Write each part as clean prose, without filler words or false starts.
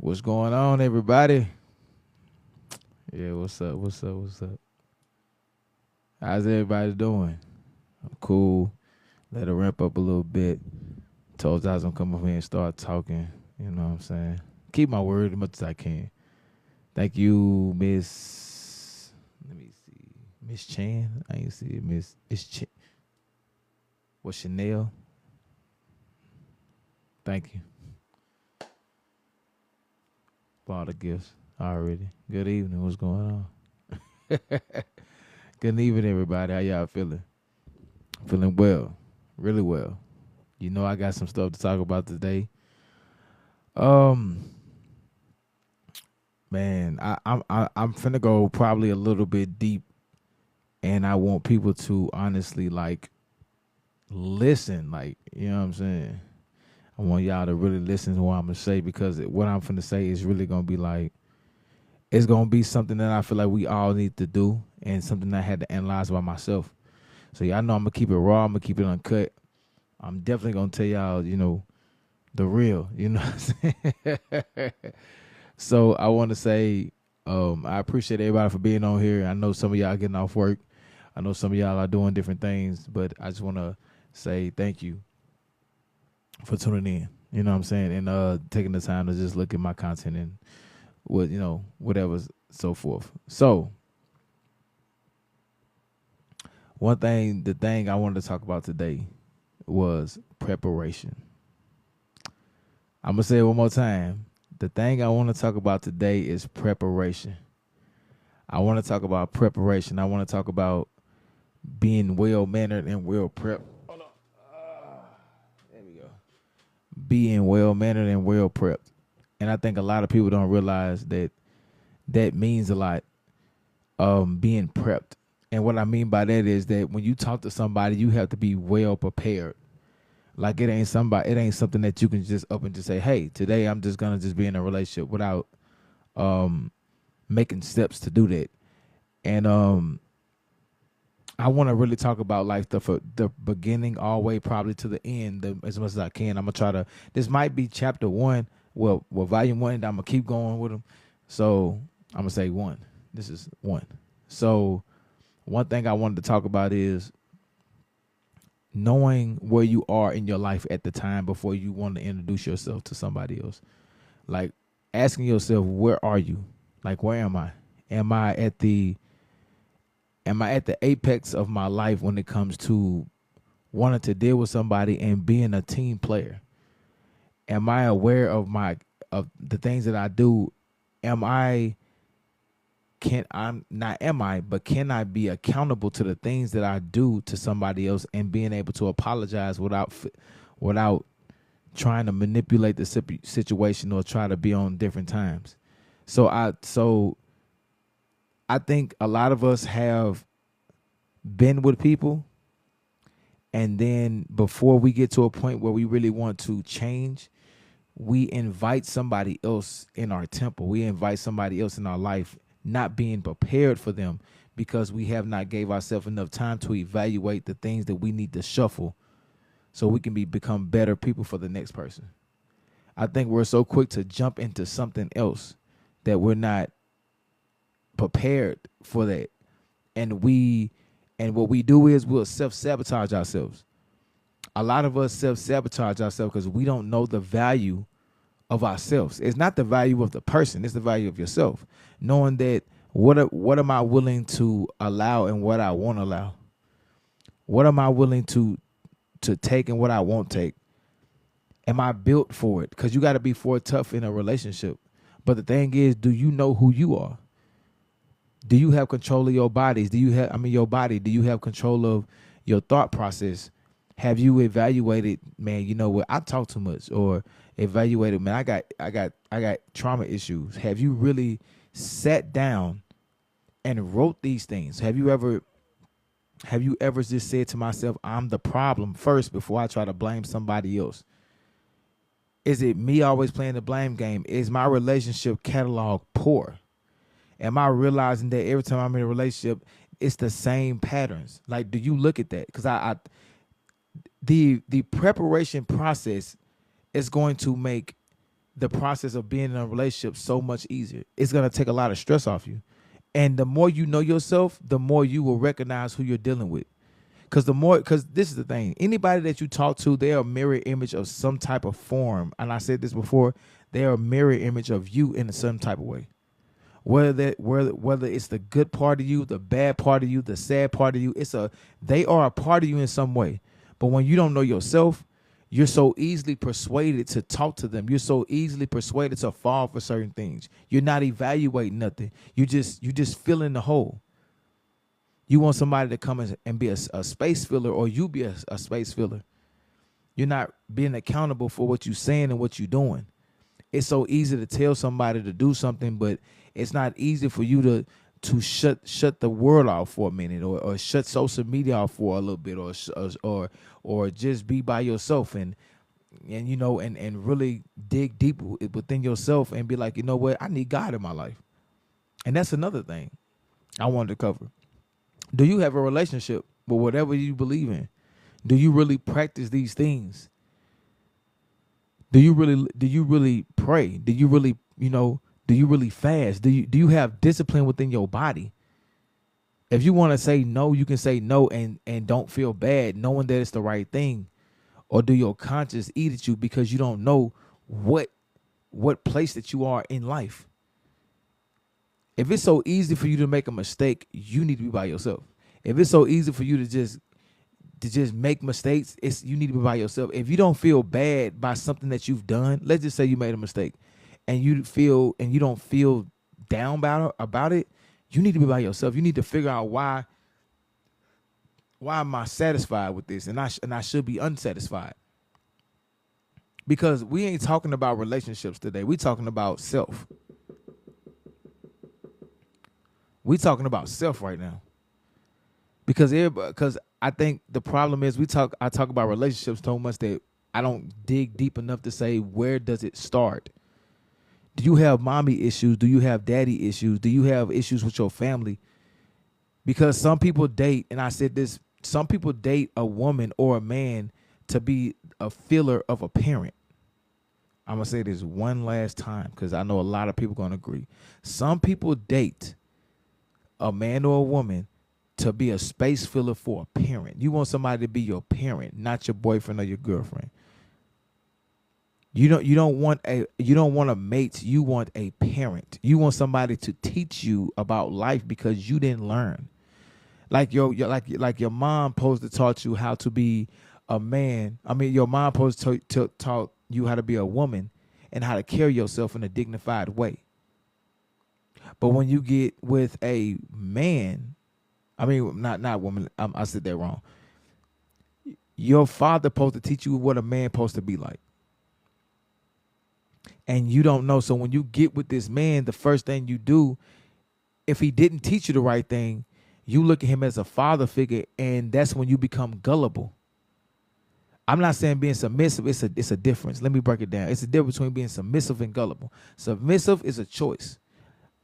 What's going on, everybody? Yeah, what's up? What's up? What's up? How's everybody doing? I'm cool. Let it ramp up a little bit. Told you I was gonna come over here and start talking. You know what I'm saying? Keep my word as much as I can. Thank you, Miss. Let me see, Miss Chan. I ain't see it, Miss. It's what Chanel? Thank you for all the gifts already. Good evening. What's going on? Good evening, everybody. How y'all feeling? Feeling well, really well. You know, I got some stuff to talk about today. Um, man, I'm finna go probably a little bit deep, and I want people to honestly like listen. Like, you know what I'm saying? I want y'all to really listen to what I'm gonna say because what I'm finna say is really gonna be like it's gonna be something that I feel like we all need to do, and something I had to analyze by myself. So y'all know I'm gonna keep it raw. I'm gonna keep it uncut. I'm definitely gonna tell y'all, the real. You know what I'm saying? So I want to say I appreciate everybody for being on here. I know some of y'all getting off work. I know some of y'all are doing different things, but I just want to say thank you for tuning in. You know what I'm saying? And taking the time to just look at my content and whatever, so forth. So the thing I wanted to talk about today was preparation. I'm going to say it one more time. The thing I want to talk about today is preparation. I want to talk about preparation. I want to talk about being well mannered and well prepped. Hold on. There we go. Being well mannered and well prepped. And I think a lot of people don't realize that that means a lot. Being prepped. And what I mean by that is that when you talk to somebody, you have to be well prepared. Like it ain't something that you can just up and just say, hey, today I'm just gonna just be in a relationship without making steps to do that. And I want to really talk about like the beginning all the way probably to the end as much as I can. I'm gonna try to. This might be chapter one. Well, volume one. And I'm gonna keep going with them. So I'm gonna say one. This is one. So one thing I wanted to talk about is knowing where you are in your life at the time before you want to introduce yourself to somebody else. Like asking yourself, where are you? Like, where am I? Am I at the apex of my life when it comes to wanting to deal with somebody and being a team player? Am I aware of the things that I do? Am I can I'm not am I, but can I be accountable to the things that I do to somebody else and being able to apologize without trying to manipulate the situation or try to be on different times? So I think a lot of us have been with people, and then before we get to a point where we really want to change, we invite somebody else in our temple. We invite somebody else in our life, not being prepared for them because we have not gave ourselves enough time to evaluate the things that we need to shuffle so we can become better people for the next person. I think we're so quick to jump into something else that we're not prepared for that. And what we do is we'll self-sabotage ourselves. A lot of us self-sabotage ourselves because we don't know the value of ourselves. It's not the value of the person, it's the value of yourself. Knowing that what am I willing to allow and what I won't allow? What am I willing to take and what I won't take? Am I built for it? Because you got to be for tough in a relationship. But the thing is, do you know who you are? Do you have control of your bodies? Your body? Do you have control of your thought process? Have you evaluated, man, you know what, I talk too much, or evaluated, man, I got trauma issues. Have you really sat down and wrote these things? Have you ever just said to myself, I'm the problem first before I try to blame somebody else? Is it me always playing the blame game? Is my relationship catalog poor? Am I realizing that every time I'm in a relationship, it's the same patterns? Like, do you look at that? Because the preparation process is going to make the process of being in a relationship so much easier. It's gonna take a lot of stress off you. And the more you know yourself, the more you will recognize who you're dealing with. Because this is the thing. Anybody that you talk to, they're a mirror image of some type of form. And I said this before, they're a mirror image of you in some type of way. Whether it's the good part of you, the bad part of you, the sad part of you, they are a part of you in some way. But when you don't know yourself, you're so easily persuaded to talk to them. You're so easily persuaded to fall for certain things. You're not evaluating nothing. You just fill in the hole. You want somebody to come and be a space filler, or you be a space filler. You're not being accountable for what you're saying and what you're doing. It's so easy to tell somebody to do something, but it's not easy for you to shut the world off for a minute, or shut social media off for a little bit, or just be by yourself and really dig deep within yourself and be like, you know what, I need God in my life. And that's another thing I wanted to cover. Do you have a relationship with whatever you believe in? Do you really practice these things? Do you really pray? Do you really fast? Do you have discipline within your body? If you want to say no, you can say no and don't feel bad knowing that it's the right thing. Or do your conscience eat at you because you don't know what place that you are in life? If it's so easy for you to make a mistake, you need to be by yourself. If it's so easy for you to just make mistakes, you need to be by yourself. If you don't feel bad by something that you've done, let's just say you made a mistake and you don't feel down about it, you need to be by yourself. You need to figure out why am I satisfied with this and I should be unsatisfied. Because we ain't talking about relationships today. We talking about self. We talking about self right now. Because I think the problem is I talk about relationships so much that I don't dig deep enough to say, where does it start? Do you have mommy issues? Do you have daddy issues? Do you have issues with your family? Because some people date, and I said this, some people date a woman or a man to be a filler of a parent. I'm going to say this one last time because I know a lot of people going to agree. Some people date a man or a woman to be a space filler for a parent. You want somebody to be your parent, not your boyfriend or your girlfriend. You don't want a mate, you want a parent. You want somebody to teach you about life because you didn't learn. Like your mom supposed to taught you how to be a man. I mean, your mom supposed to taught you how to be a woman and how to carry yourself in a dignified way. But when you get with a man, I mean, not woman, I said that wrong. Your father supposed to teach you what a man supposed to be like. And you don't know. So when you get with this man, the first thing you do, if he didn't teach you the right thing, you look at him as a father figure, and that's when you become gullible. I'm not saying being submissive, it's a difference. Let me break it down. It's a difference between being submissive and gullible. Submissive is a choice.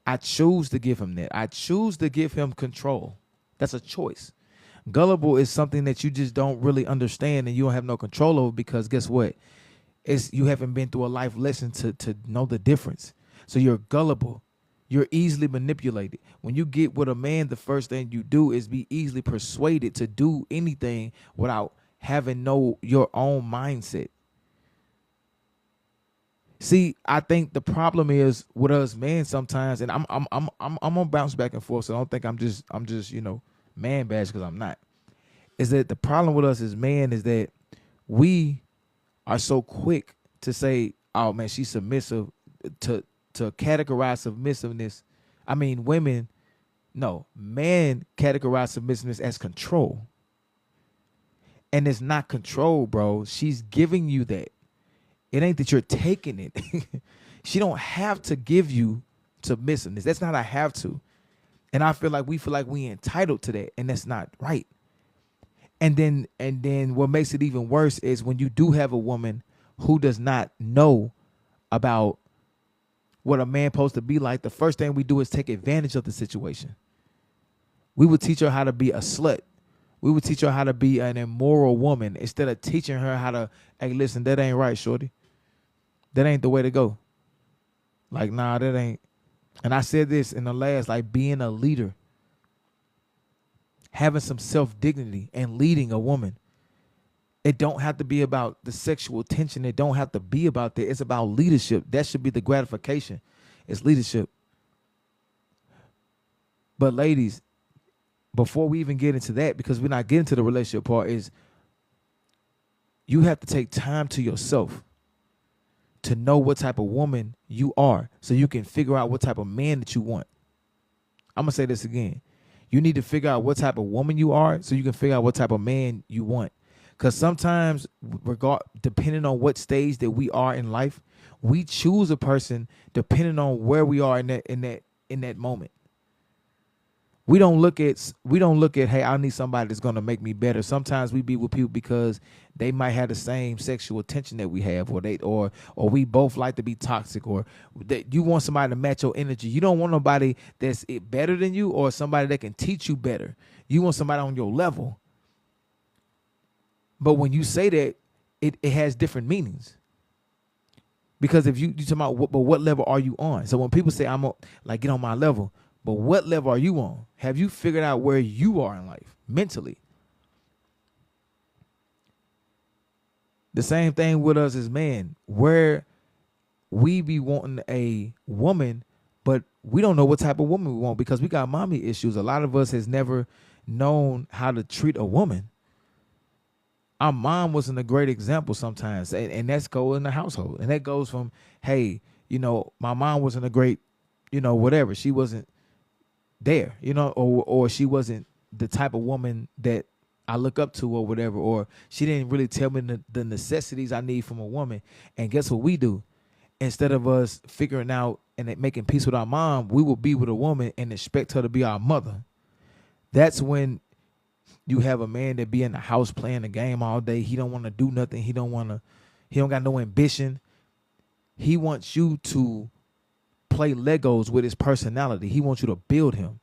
I choose to give him that. I choose to give him control. That's a choice. Gullible is something that you just don't really understand and you don't have no control over because guess what? You haven't been through a life lesson to know the difference. So you're gullible. You're easily manipulated. When you get with a man, the first thing you do is be easily persuaded to do anything without having your own mindset. See, I think the problem is with us men sometimes, and I'm gonna bounce back and forth, so I don't think I'm just man bash because I'm not. Is that the problem with us as men is that we are so quick to say, oh man, she's submissive, to categorize submissiveness. I mean, men categorize submissiveness as control. And it's not control, bro. She's giving you that. It ain't that you're taking it. She don't have to give you submissiveness. That's not a have to. And I feel like we entitled to that, and that's not right. And then what makes it even worse is when you do have a woman who does not know about what a man supposed to be like, the first thing we do is take advantage of the situation. We would teach her how to be a slut. We would teach her how to be an immoral woman instead of teaching her how to, hey, listen, that ain't right, shorty. That ain't the way to go. Like, nah, that ain't. And I said this in the last, like being a leader, having some self-dignity and leading a woman. It don't have to be about the sexual tension. It don't have to be about that. It's about leadership. That should be the gratification. It's leadership. But ladies, before we even get into that, because we're not getting to the relationship part, is you have to take time to yourself to know what type of woman you are so you can figure out what type of man that you want. I'm going to say this again. You need to figure out what type of woman you are so you can figure out what type of man you want. Because sometimes, depending on what stage that we are in life, we choose a person depending on where we are in that moment. We don't look at, hey, I need somebody that's gonna make me better. Sometimes we be with people because they might have the same sexual tension that we have, or we both like to be toxic, or that you want somebody to match your energy. You don't want nobody that's better than you or somebody that can teach you better. You want somebody on your level. But when you say that, it has different meanings. Because if you talk about what level are you on? So when people say get on my level, but what level are you on? Have you figured out where you are in life mentally? The same thing with us as men, where we be wanting a woman, but we don't know what type of woman we want because we got mommy issues. A lot of us has never known how to treat a woman. Our mom wasn't a great example sometimes, and that's goes in the household. And that goes from, hey, my mom wasn't a great, whatever. She wasn't there, or she wasn't the type of woman that I look up to or whatever, or she didn't really tell me the necessities I need from a woman. And guess what we do? Instead of us figuring out and making peace with our mom, we will be with a woman and expect her to be our mother. That's when you have a man that be in the house playing the game all day. He don't want to do nothing. He don't got no ambition. He wants you to play Legos with his personality. He wants you to build him.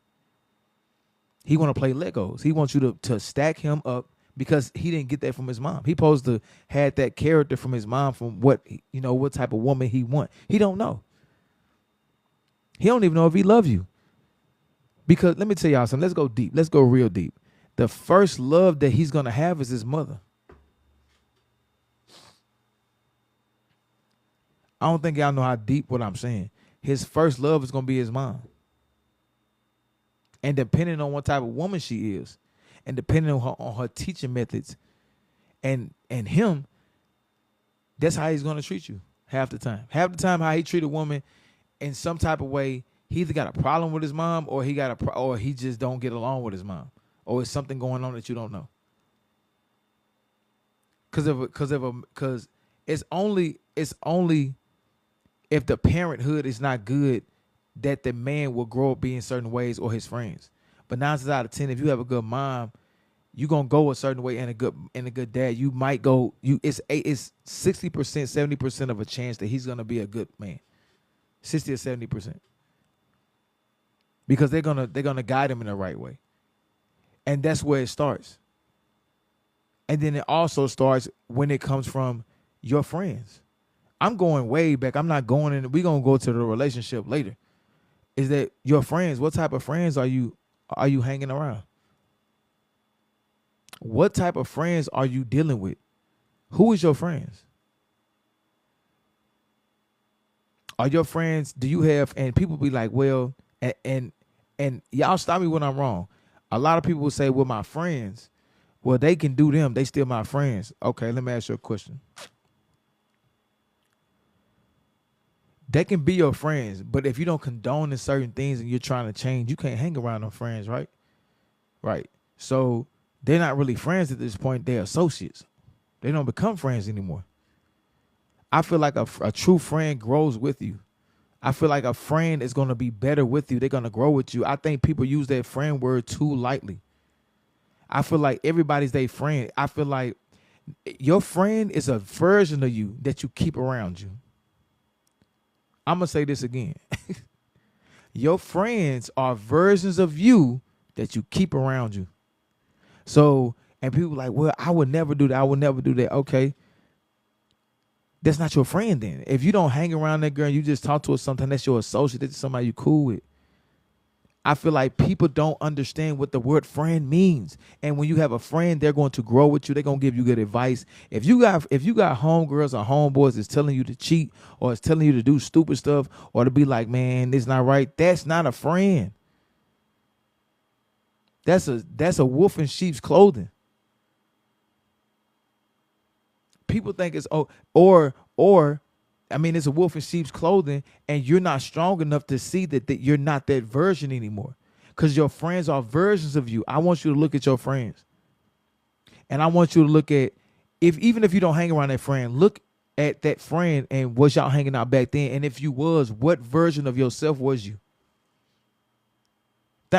He want to play Legos. He wants you to stack him up because he didn't get that from his mom. He supposed to had that character from his mom from what type of woman he want. He don't know. He don't even know if he love you. Because let me tell y'all something. Let's go deep. Let's go real deep. The first love that he's going to have is his mother. I don't think y'all know how deep what I'm saying. His first love is going to be his mom. And depending on what type of woman she is, and depending on her teaching methods and him, that's how he's going to treat you half the time. Half the time how he treat a woman in some type of way, he either got a problem with his mom or he just don't get along with his mom. Or is something going on that you don't know? Because it's only if the parenthood is not good that the man will grow up being certain ways or his friends. But 9 times out of 10, if you have a good mom, you gonna go a certain way and a good dad. You might go. It's 60%, 70% of a chance that he's gonna be a good man, 60 or 70%, because they're gonna guide him in the right way. And that's where it starts. And then it also starts when it comes from your friends. I'm going way back. I'm not going in. We're going to go to the relationship later. Is that your friends? What type of friends are you hanging around? What type of friends are you dealing with? Who is your friends? Are your friends, do you have, and people be like, well, and y'all stop me when I'm wrong. A lot of people will say, well, my friends, well, they can do them. They still my friends. Okay, let me ask you a question. They can be your friends, but if you don't condone in certain things and you're trying to change, you can't hang around them friends, right? Right. So they're not really friends at this point. They're associates. They don't become friends anymore. I feel like a true friend grows with you. I feel like a friend is going to be better with you. They're going to grow with you. I think people use that friend word too lightly. I feel like everybody's their friend. I feel like your friend is a version of you that you keep around you. I'm going to say this again. Your friends are versions of you that you keep around you. So, and people like, well, I would never do that. I would never do that. Okay. That's not your friend then. If you don't hang around that girl and you just talk to her sometimes, that's your associate, that's somebody you cool with. I feel like people don't understand what the word friend means. And when you have a friend, they're going to grow with you. They're going to give you good advice. If you got homegirls or homeboys that's telling you to cheat or is telling you to do stupid stuff or to be like, man, this not right, that's not a friend. That's a wolf in sheep's clothing. People think it's it's a wolf in sheep's clothing, and you're not strong enough to see that you're not that version anymore. Because your friends are versions of you. I want you to look at your friends. And I want you to look at, even if you don't hang around that friend, look at that friend and was y'all hanging out back then? And if you was, what version of yourself was you?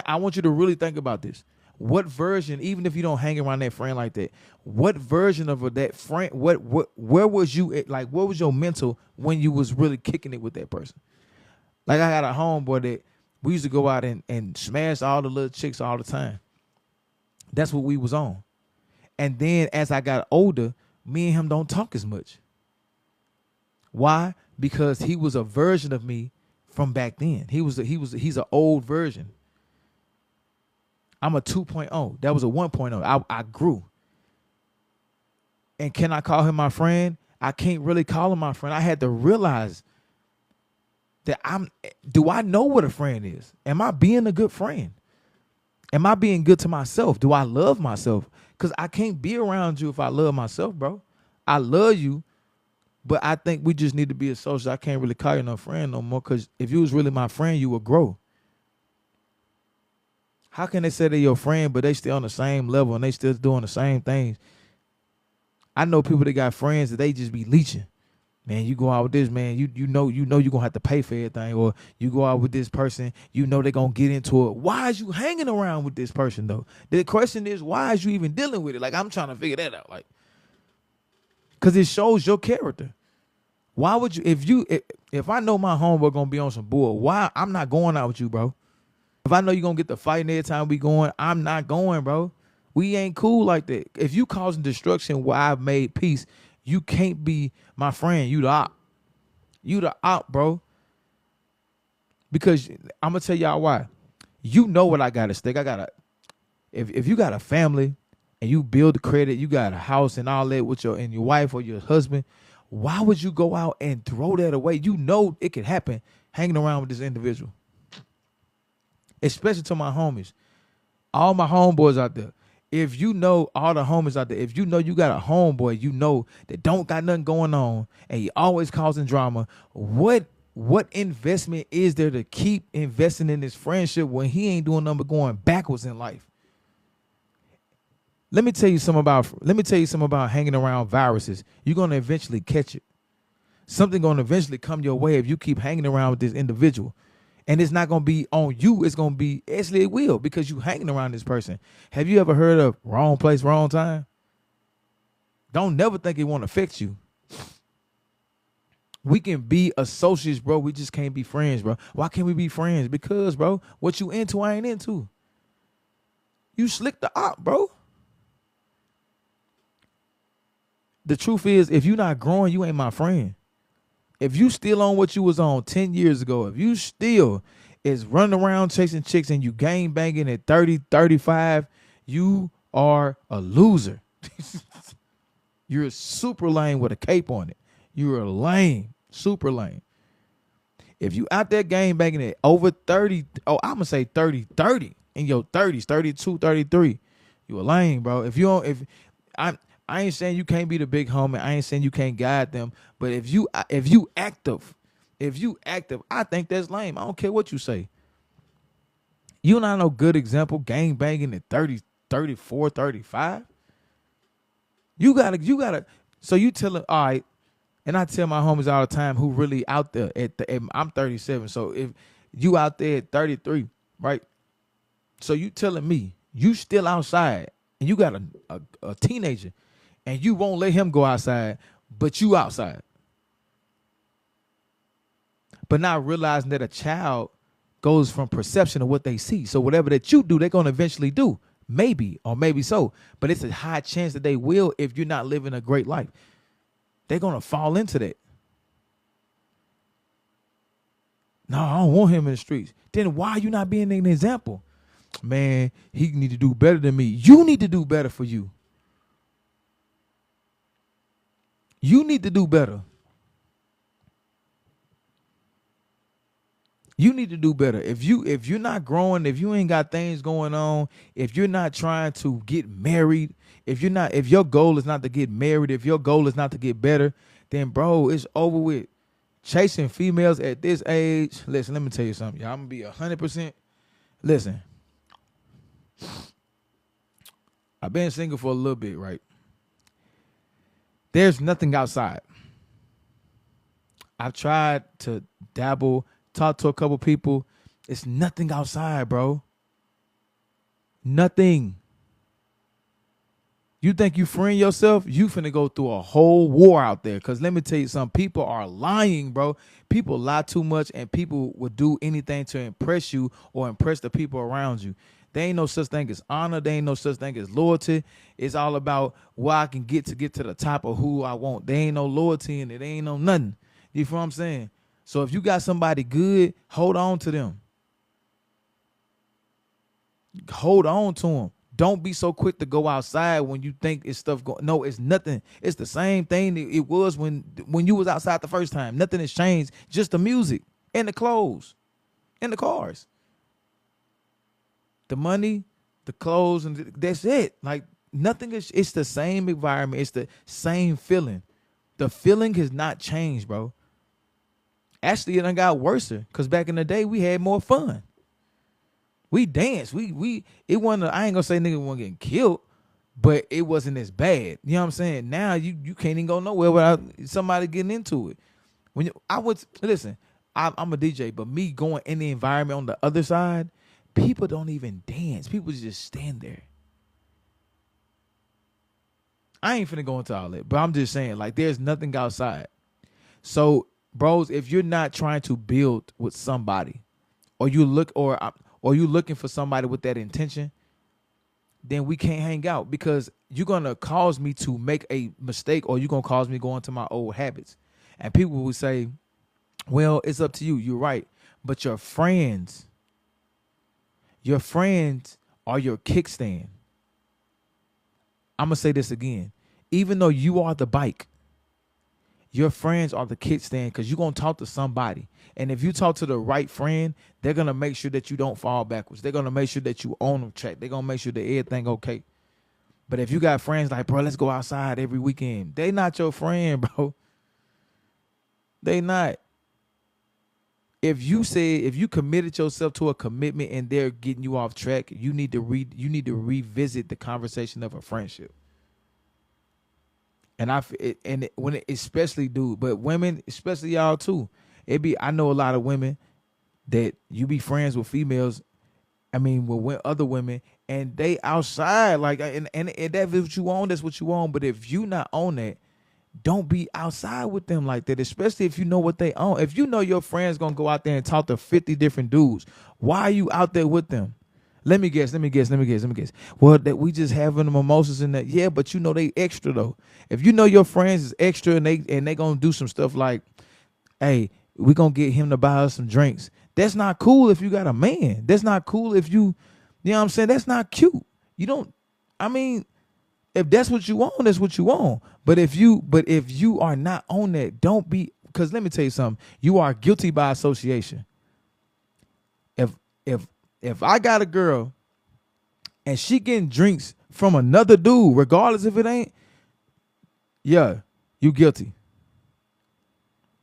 I want you to really think about this. What version, even if you don't hang around that friend like that, what version of that friend, where was you at, like, what was your mental when you was really kicking it with that person? Like, I had a homeboy that we used to go out and smash all the little chicks all the time. That's what we was on. And then as I got older, me and him don't talk as much. Why? Because he was a version of me from back then. He's an old version. I'm a 2.0. That was a 1.0. I grew. And can I call him my friend? I can't really call him my friend. I had to realize that do I know what a friend is? Am I being a good friend? Am I being good to myself? Do I love myself? Because I can't be around you if I love myself, bro. I love you, but I think we just need to be associates. I can't really call you no friend no more, because if you was really my friend, you would grow. How can they say they're your friend, but they still on the same level and they still doing the same things? I know people that got friends that they just be leeching. Man, you go out with this, man, you know you're going to have to pay for everything. Or you go out with this person, you know they're going to get into it. Why is you hanging around with this person, though? The question is, why is you even dealing with it? Like, I'm trying to figure that out. Like, because it shows your character. Why would you, if I know my homeboy going to be on some bull, why? I'm not going out with you, bro. If I know you're going to get the fighting every time we going, I'm not going, bro. We ain't cool like that. If you causing destruction where I've made peace, you can't be my friend. You the op. You the op, bro. Because I'm going to tell y'all why. You know what I got at stake. If you got a family and you build the credit, you got a house and all that with your wife or your husband, why would you go out and throw that away? You know it could happen hanging around with this individual. Especially to my homies. All my homeboys out there. If you know all the homies out there, if you know you got a homeboy, you know that don't got nothing going on and he always causing drama, what investment is there to keep investing in this friendship when he ain't doing nothing but going backwards in life? Let me tell you something about hanging around viruses. You're going to eventually catch it. Something going to eventually come your way if you keep hanging around with this individual. And it's not going to be on you. It's going to be, actually it will, because you hanging around this person. Have you ever heard of wrong place, wrong time? Don't never think it won't affect you. We can be associates, bro. We just can't be friends, bro. Why can't we be friends? Because, bro, what you into, I ain't into. You slick the op, bro. The truth is, if you're not growing, you ain't my friend. If you still on what you was on 10 years ago, if you still is running around chasing chicks and you gang banging at 30, 35, you are a loser. You're a super lame with a cape on it. You're a lame, super lame. If you out there gang banging at over 30, I'm going to say 30, in your 30s, 32, 33, you a lame, bro. I ain't saying you can't be the big homie. I ain't saying you can't guide them. But if you active, I think that's lame. I don't care what you say. You not no good example gang banging at 30, 34, 35. You gotta. So you tell them, all right. And I tell my homies all the time who really out there I'm 37. So if you out there at 33, right? So you telling me you still outside and you got a teenager and you won't let him go outside, but you outside. But not realizing that a child goes from perception of what they see. So whatever that you do, they're going to eventually do. Maybe, or maybe so. But it's a high chance that they will if you're not living a great life. They're gonna fall into that. No, I don't want him in the streets. Then why are you not being an example? Man, he need to do better than me. You need to do better for you. You need to do better. You need to do better. If you're not growing, if you ain't got things going on, if you're not trying to get married, if your goal is not to get married, if your goal is not to get better, then bro, it's over with. Chasing females at this age. Listen, let me tell you something. Y'all, I'm gonna be 100%. Listen, I've been single for a little bit, right? There's nothing outside. I've tried to dabble, talk to a couple people. It's nothing outside, bro. Nothing. You think you freeing yourself? You finna go through a whole war out there. Because let me tell you something. People are lying, bro. People lie too much, and people will do anything to impress you or impress the people around you. There ain't no such thing as honor. There ain't no such thing as loyalty. It's all about what I can get to the top of who I want. There ain't no loyalty in it. There ain't no nothing. You feel what I'm saying? So if you got somebody good, hold on to them. Hold on to them. Don't be so quick to go outside when you think it's stuff going. No, it's nothing. It's the same thing it was when you was outside the first time. Nothing has changed. Just the music and the clothes and the cars. The money, the clothes, and that's it. Like nothing is. It's the same environment. It's the same feeling. The feeling has not changed, bro. Actually, it done got worse because back in the day we had more fun. We danced. It wasn't. I ain't gonna say nigga wasn't getting killed, but it wasn't as bad. You know what I'm saying? Now you can't even go nowhere without somebody getting into it. When I'm a DJ, but me going in the environment on the other side, people don't even dance. People just stand there. I ain't finna go into all that, but I'm just saying, like, there's nothing outside. So, bros, if you're not trying to build with somebody, or you looking for somebody with that intention, then we can't hang out because you're going to cause me to make a mistake or you're going to cause me to go into my old habits. And people will say, well, it's up to you. You're right. But your friends are your kickstand. I'm going to say this again. Even though you are the bike, your friends are the kickstand because you're going to talk to somebody. And if you talk to the right friend, they're going to make sure that you don't fall backwards. They're going to make sure that you on the track. They're going to make sure that everything okay. But if you got friends like, bro, let's go outside every weekend. They not your friend, bro. They not. If you committed yourself to a commitment and they're getting you off track, you need to revisit the conversation of a friendship. And especially dude, but women, especially y'all too. I know a lot of women that you be friends with females. I mean, with other women, and they outside like, and that's what you want. That's what you want. But if you not on that, don't be outside with them like that. Especially if you know what they own. If you know your friend's gonna go out there and talk to 50 different dudes, why are you out there with them? Let me guess. Well, that we just having the mimosas in that. Yeah, but you know they extra though. If you know your friends is extra and they gonna do some stuff like, hey, we gonna get him to buy us some drinks. That's not cool if you got a man. That's not cool if you know what I'm saying? That's not cute. You don't, I mean, if that's what you want, that's what you want. But if you are not on that, don't be, because let me tell you something. You are guilty by association. If I got a girl and she getting drinks from another dude, regardless if it ain't, yeah, you guilty.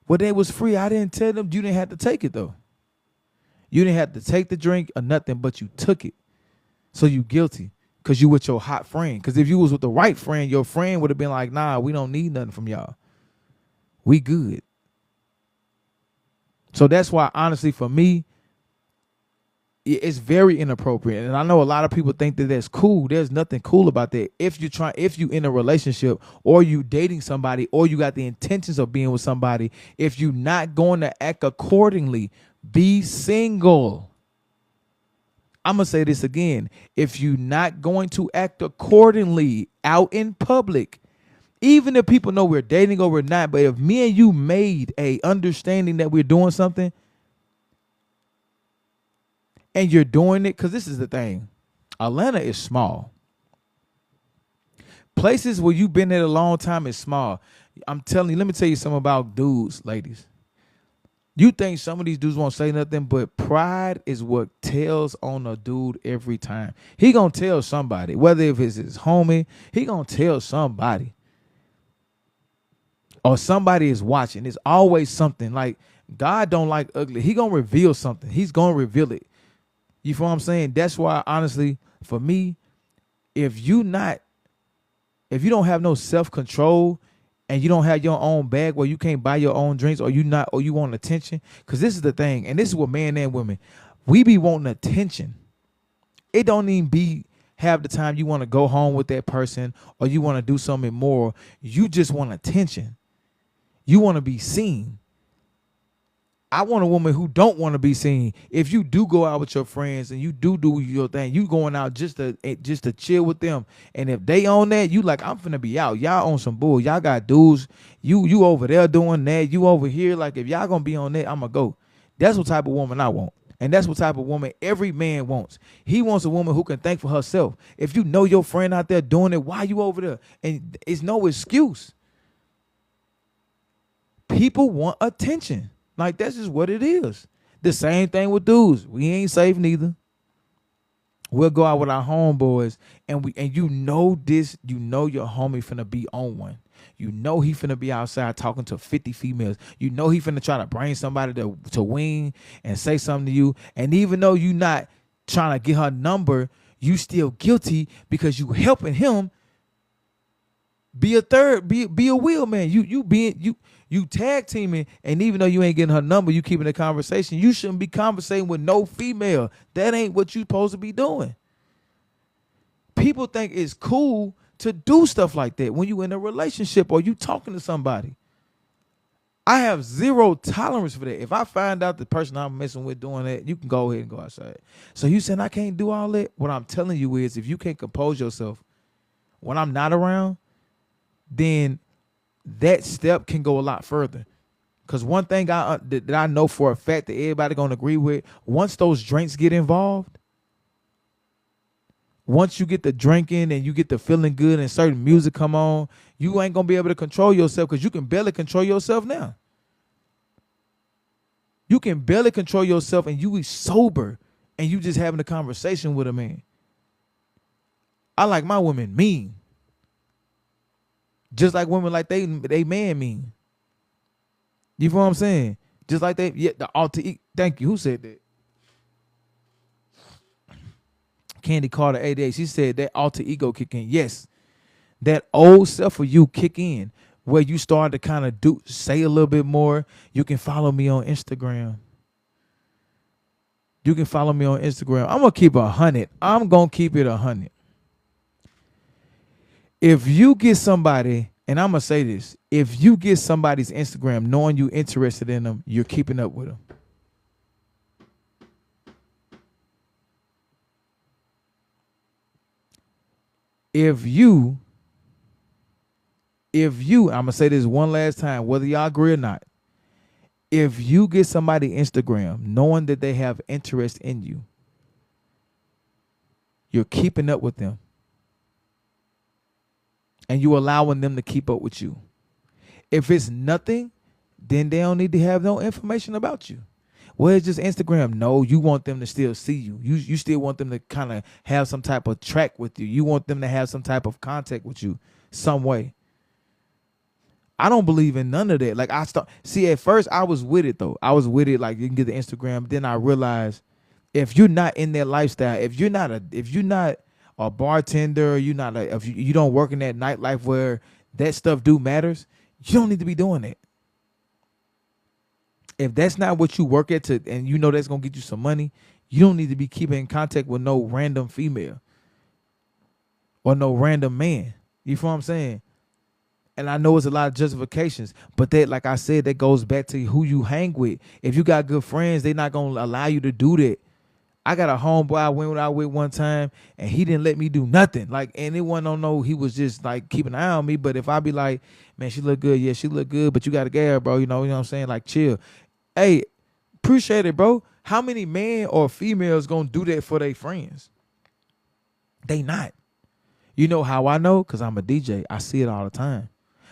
Well, they was free. I didn't tell them. You didn't have to take it though. You didn't have to take the drink or nothing, but you took it. So you guilty because you with your hot friend. Because if you was with the right friend, your friend would have been like, nah, we don't need nothing from y'all. We good. So that's why, honestly, for me, it's very inappropriate. And I know a lot of people think that that's cool. There's nothing cool about that. If you in a relationship or you dating somebody or you got the intentions of being with somebody, if you're not going to act accordingly, be single. I'm going to say this again. If you're not going to act accordingly out in public, Even if people know we're dating or we're not, but if me and you made a understanding that we're doing something and you're doing it, because this is the thing. Atlanta is small. Places where you've been there a long time is small. I'm telling you, let me tell you something about dudes, ladies. You think some of these dudes won't say nothing, but pride is what tells on a dude every time. He gonna tell somebody, whether if it's his homie, he gonna tell somebody. Or somebody is watching. It's always something. Like, God don't like ugly. He gonna reveal something. He's gonna reveal it. You feel what I'm saying? That's why, honestly, for me, if you don't have no self-control and you don't have your own bag where you can't buy your own drinks, or you want attention, because this is the thing, and this is what men and women, we be wanting attention. It don't even be have the time you want to go home with that person or you want to do something more. You just want attention. You want to be seen. I want a woman who don't want to be seen. If you do go out with your friends and you do your thing, you going out just to chill with them. And if they on that, you like, I'm finna be out. Y'all on some bull. Y'all got dudes. You over there doing that. You over here. Like, if y'all gonna be on that, I'ma go. That's what type of woman I want. And that's what type of woman every man wants. He wants a woman who can think for herself. If you know your friend out there doing it, why you over there? And it's no excuse. People want attention. Like, that's just what it is. The same thing with dudes. We ain't safe neither. We'll go out with our homeboys, and you know this, you know your homie finna be on one. You know he finna be outside talking to 50 females. You know he finna try to bring somebody to wing and say something to you. And even though you not trying to get her number, you still guilty because you helping him be a wheel man. You tag teaming, and even though you ain't getting her number, you keeping the conversation. You shouldn't be conversating with no female. That ain't what you supposed to be doing. People think it's cool to do stuff like that when you in a relationship or you talking to somebody. I have zero tolerance for that. If I find out the person I'm messing with doing that, you can go ahead and go outside. So you saying I can't do all that? What I'm telling you is, if you can't compose yourself when I'm not around, then that step can go a lot further. Because one thing that I know for a fact that everybody gonna agree with, once those drinks get involved, once you get the drinking and you get the feeling good and certain music come on, you ain't gonna be able to control yourself, because you can barely control yourself now. You can barely control yourself, and you be sober and you just having a conversation with a man. I like my women mean. Just like women like they man mean. You feel what I'm saying? Just like the alter ego. Thank you. Who said that? Candy Carter 88. She said that alter ego kick in. Yes. That old self of you kick in, where you start to kind of say a little bit more. You can follow me on Instagram. I'm going to keep 100. I'm going to keep it 100. If you get somebody, and I'm going to say this, if you get somebody's Instagram knowing you interested in them, you're keeping up with them. If you, I'm going to say this one last time, whether y'all agree or not, if you get somebody Instagram knowing that they have interest in you, you're keeping up with them. And you allowing them to keep up with you. If it's nothing, then they don't need to have no information about you. Well, it's just Instagram. No, you want them to still see you. You still want them to kind of have some type of track with you. You want them to have some type of contact with you some way. I don't believe in none of that. Like, at first I was with it though. I was with it, like, you can get the Instagram. Then I realized, if you're not in that lifestyle, if you're not a bartender, if you don't work in that nightlife where that stuff matters, you don't need to be doing that. If that's not what you work at and you know that's gonna get you some money, you don't need to be keeping in contact with no random female or no random man. You feel what I'm saying? And I know it's a lot of justifications, but that, like I said, that goes back to who you hang with. If you got good friends, they're not gonna allow you to do that. I got a homeboy I went out with one time, and he didn't let me do nothing. Like, anyone don't know, he was just like keeping an eye on me. But if I be like, man, she look good, yeah, she look good, but you got to get her, bro. You know what I'm saying? Like, chill. Hey, appreciate it, bro. How many men or females gonna do that for their friends? They not. You know how I know? Because I'm a DJ. I see it all the time.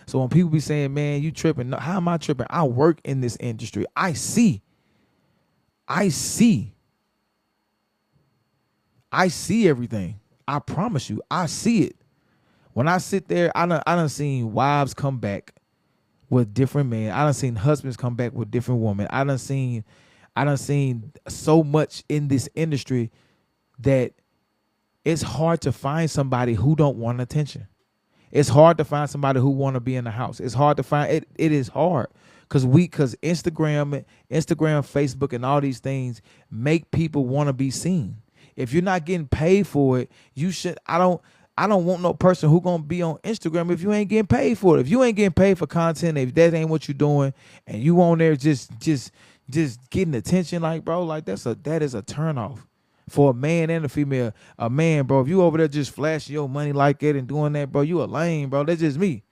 So when people be saying, man, you tripping, no, how am I tripping? I work in this industry. I see everything. I promise you, I see it. When I sit there, I done seen wives come back with different men. I done seen husbands come back with different women. I done seen so much in this industry that it's hard to find somebody who don't want attention. It's hard to find somebody who want to be in the house. It's hard to find it. It is hard because Instagram, Facebook, and all these things make people want to be seen. If you're not getting paid for it, you should. I don't want no person who gonna be on Instagram if you ain't getting paid for it. If you ain't getting paid for content, if that ain't what you doing, and you on there just getting attention, like, bro, like that is a turn off for a man and a female. A man, bro, if you over there just flashing your money like that and doing that, bro, you a lame, bro. That's just me.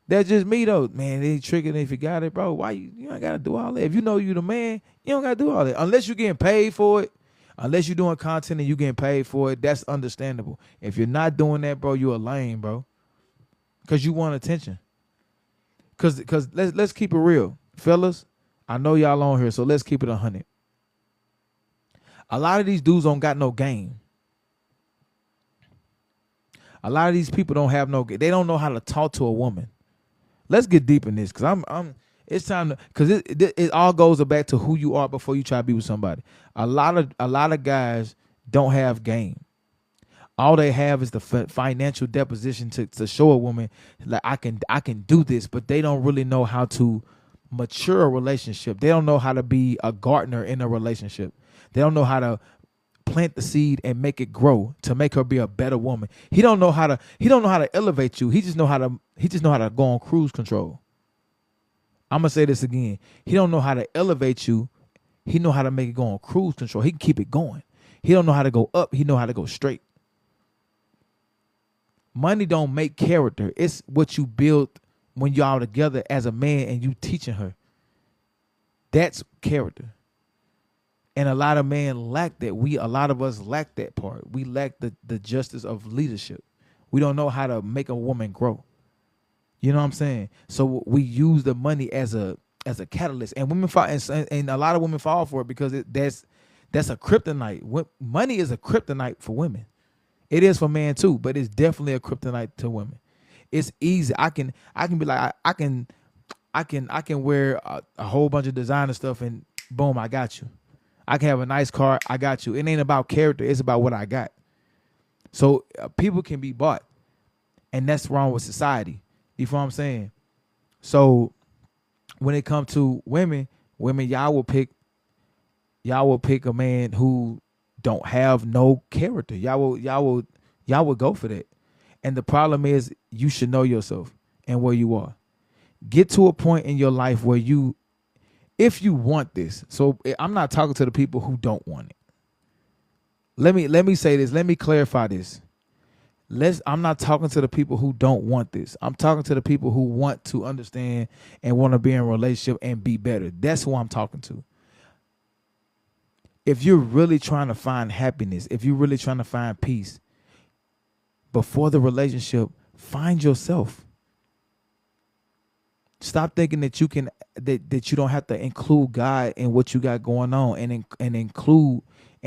That's just me, though. Man, they tricking if you got it, bro. Why you ain't got to do all that? If you know you the man, you don't got to do all that. Unless you're getting paid for it. Unless you're doing content and you getting paid for it, that's understandable. If you're not doing that, bro, you a lame, bro. Because you want attention. Because let's keep it real. Fellas, I know y'all on here, so let's keep it 100. A lot of these dudes don't got no game. A lot of these people don't have no game. They don't know how to talk to a woman. Let's get deep in this, because it's time to, because it all goes back to who you are before you try to be with somebody. A lot of guys don't have game. All they have is the financial deposition to show a woman like I can do this, but they don't really know how to mature a relationship. They don't know how to be a gardener in a relationship. They don't know how to plant the seed and make it grow to make her be a better woman. He don't know how to elevate you. He just know how to go on cruise control. I'm gonna say this again. He don't know how to elevate you. He know how to make it go on cruise control. He can keep it going. He don't know how to go up. He know how to go straight. Money don't make character. It's what you build when y'all together as a man and you teaching her. That's character. And a lot of men lack that. A lot of us lack that part. We lack the justice of leadership. We don't know how to make a woman grow. You know what I'm saying? So we use the money as a catalyst, and women fall, and a lot of women fall for it because that's a kryptonite. Money is a kryptonite for women. It is for men too, but it's definitely a kryptonite to women. It's easy. I can be like I can wear a whole bunch of designer stuff, and boom, I got you. I can have a nice car. I got you. It ain't about character. It's about what I got. So people can be bought, and that's wrong with society. You feel what I'm saying? So when it comes to women, y'all will pick a man who don't have no character. Y'all will go for that. And the problem is you should know yourself and where you are. Get to a point in your life where if you want this. So I'm not talking to the people who don't want it. Let me say this. Let me clarify this. I'm not talking to the people who don't want this. I'm talking to the people who want to understand and want to be in a relationship and be better. That's who I'm talking to. If you're really trying to find happiness, if you're really trying to find peace, before the relationship, find yourself. Stop thinking that you can that you don't have to include God in what you got going on, and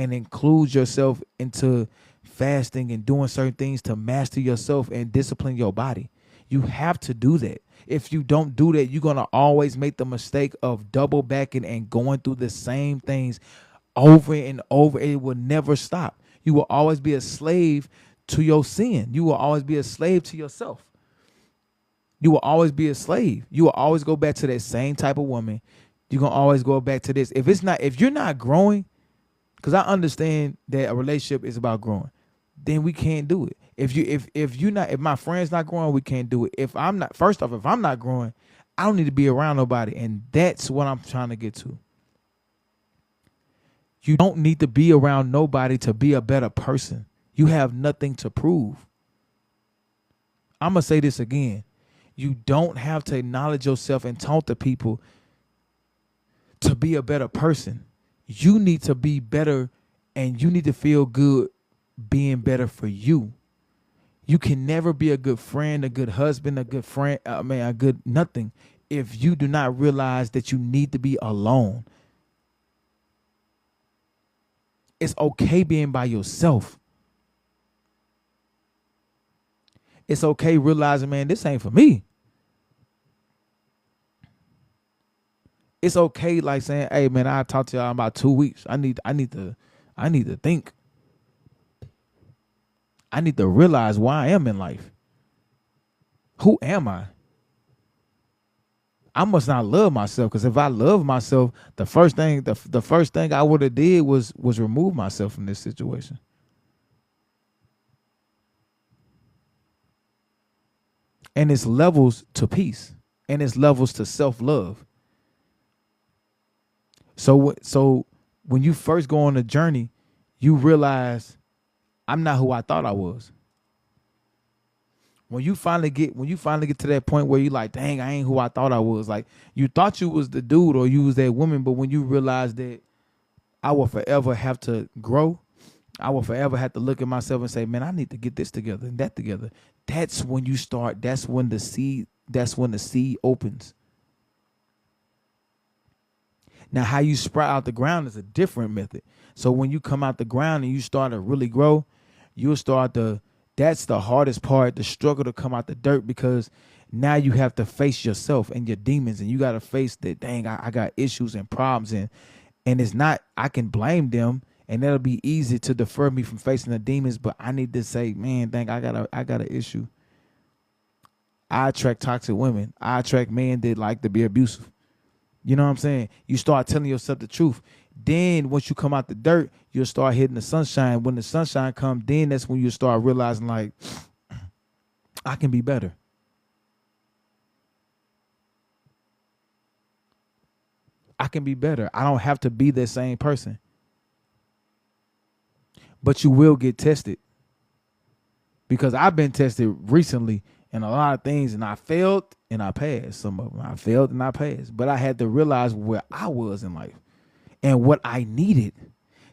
include yourself into fasting and doing certain things to master yourself and discipline your body. You have to do that. If you don't do that, you're going to always make the mistake of double backing and going through the same things over and over. It will never stop. You will always be a slave to your sin. You will always be a slave to yourself. You will always be a slave. You will always go back to that same type of woman. You're going to always go back to this. If you're not growing, because I understand that a relationship is about growing, then we can't do it. If my friend's not growing, we can't do it. If I'm not growing, I don't need to be around nobody. And that's what I'm trying to get to. You don't need to be around nobody to be a better person. You have nothing to prove. I'm going to say this again. You don't have to acknowledge yourself and talk to people to be a better person. You need to be better, and you need to feel good being better for you. You can never be a good friend, a good husband, a good friend, a good nothing if you do not realize that you need to be alone. It's okay being by yourself. It's okay realizing, man, this ain't for me. It's okay like saying, hey man, I'll talk to y'all in about 2 weeks. I need to think. I need to realize where I am in life. Who am I? I must not love myself, because if I love myself, the first thing I would have did was remove myself from this situation. And it's levels to peace, and it's levels to self-love. So when you first go on a journey, you realize I'm not who I thought I was. When you finally get to that point where you like, dang, I ain't who I thought I was. Like, you thought you was the dude or you was that woman, but when you realize that I will forever have to grow, I will forever have to look at myself and say, man, I need to get this together and that together. That's when you start. That's when the seed opens. Now, how you sprout out the ground is a different method. So when you come out the ground and you start to really grow, you'll start to, that's the hardest part, the struggle to come out the dirt, because now you have to face yourself and your demons, and you got to face that, dang, I got issues and problems, and it's not, I can blame them, and that'll be easy to defer me from facing the demons, but I need to say, man, dang, I got an issue. I attract toxic women. I attract men that like to be abusive. You know what I'm saying? You start telling yourself the truth. Then once you come out the dirt, you'll start hitting the sunshine. When the sunshine comes, then that's when you start realizing, like, I can be better. I can be better. I don't have to be the same person. But you will get tested. Because I've been tested recently in a lot of things, and I failed and I passed. Some of them I failed and I passed. But I had to realize where I was in life and what I needed.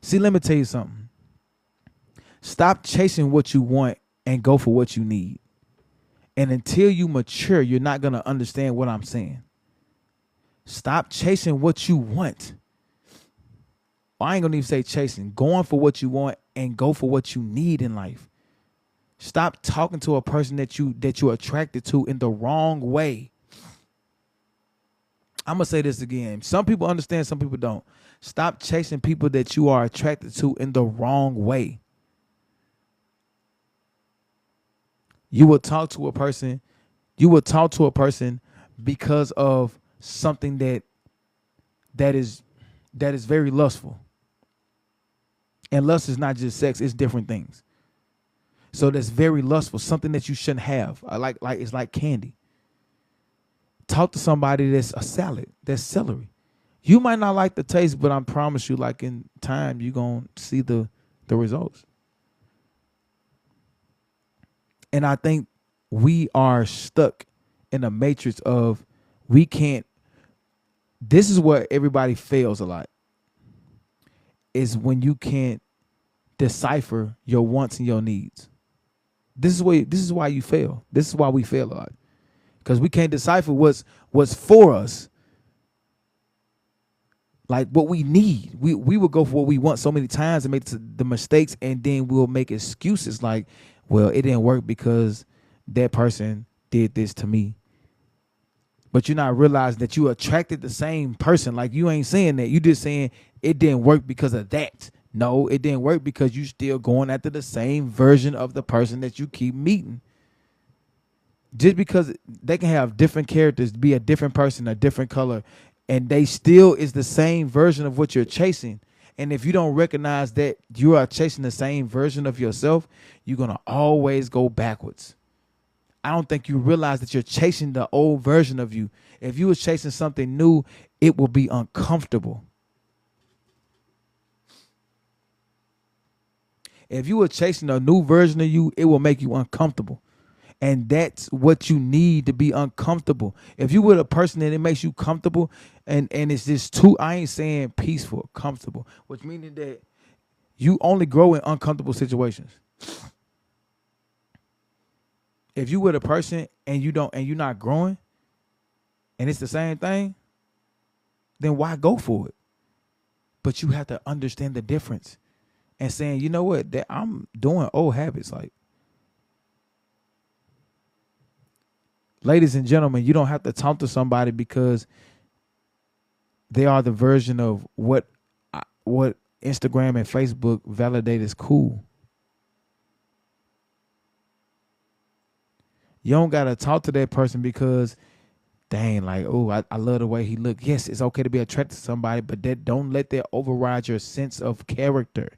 See, let me tell you something. Stop chasing what you want and go for what you need. And until you mature, you're not going to understand what I'm saying. Stop chasing what you want. I ain't going to even say chasing. Going for what you want and go for what you need in life. Stop talking to a person that you're attracted to in the wrong way. I'm going to say this again. Some people understand, some people don't. Stop chasing people that you are attracted to in the wrong way. You will talk to a person because of something that is very lustful. And lust is not just sex, it's different things. So that's very lustful, something that you shouldn't have. Like it's like candy. Talk to somebody that's a salad, that's celery. You might not like the taste, but I promise you, like, in time, you're going to see the results. And I think we are stuck in a matrix of we can't. This is where everybody fails a lot. Is when you can't decipher your wants and your needs. This is why you fail. This is why we fail a lot. Because we can't decipher what's for us. Like what we need. We will go for what we want so many times and make the mistakes, and then we'll make excuses like, well, it didn't work because that person did this to me. But you're not realizing that you attracted the same person. Like, you ain't saying that. You just saying it didn't work because of that. No, it didn't work because you still going after the same version of the person that you keep meeting. Just because they can have different characters, be a different person, a different color, and they still is the same version of what you're chasing. And if you don't recognize that you are chasing the same version of yourself, you're going to always go backwards. I don't think you realize that you're chasing the old version of you. If you was chasing something new, it will be uncomfortable. If you were chasing a new version of you, it will make you uncomfortable. And that's what you need to be uncomfortable. If you with a person and it makes you comfortable and it's just too, I ain't saying peaceful, comfortable, which meaning that you only grow in uncomfortable situations. If you with a person and you're not growing and it's the same thing, then why go for it? But you have to understand the difference and saying, you know what, that I'm doing old habits. Like, ladies and gentlemen, you don't have to talk to somebody because they are the version of what Instagram and Facebook validate as cool. You don't gotta talk to that person because, dang, like, oh, I love the way he look. Yes, it's okay to be attracted to somebody, but that don't let that override your sense of character.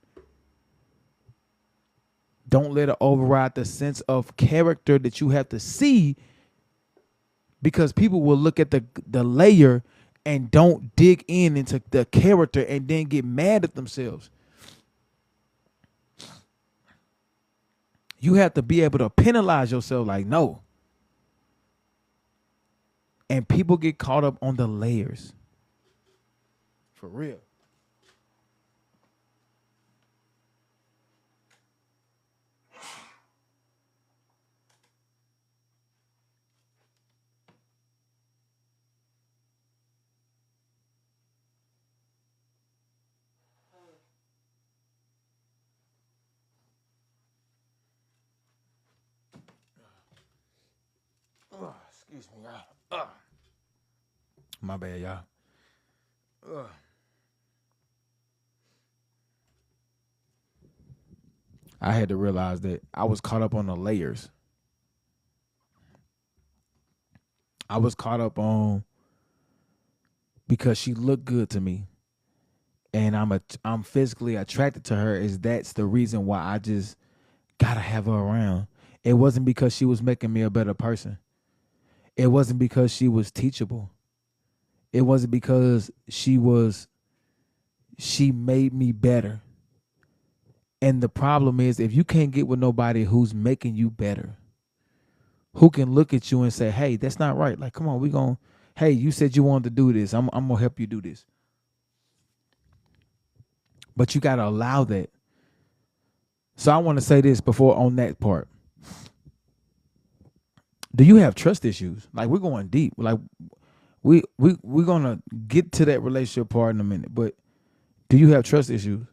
Don't let it override the sense of character that you have to see, because people will look at the layer and don't dig into the character and then get mad at themselves. You have to be able to penalize yourself like, no. And people get caught up on the layers. For real. Excuse me, y'all. My bad, y'all. I had to realize that I was caught up on the layers. I was caught up on because she looked good to me, and I'm physically attracted to her. That's the reason why I just gotta have her around. It wasn't because she was making me a better person. It wasn't because she was teachable. It wasn't because she made me better. And the problem is, if you can't get with nobody who's making you better, who can look at you and say, hey, that's not right. Like, come on, hey, you said you wanted to do this. I'm going to help you do this. But you got to allow that. So I want to say this before on that part. Do you have trust issues? Like, we're going deep. Like, we're going to get to that relationship part in a minute. But do you have trust issues?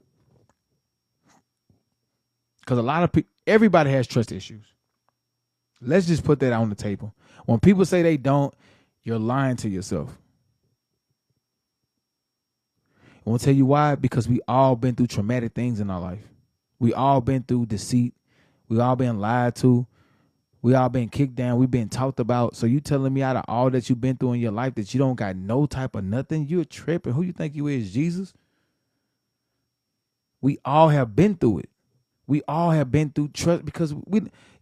Because a lot of people, everybody has trust issues. Let's just put that on the table. When people say they don't, you're lying to yourself. I want to tell you why. Because we all been through traumatic things in our life. We all been through deceit. We all been lied to. We all been kicked down. We've been talked about. So you telling me out of all that you've been through in your life that you don't got no type of nothing? You're tripping. Who you think you is, Jesus? We all have been through it. We all have been through trust, because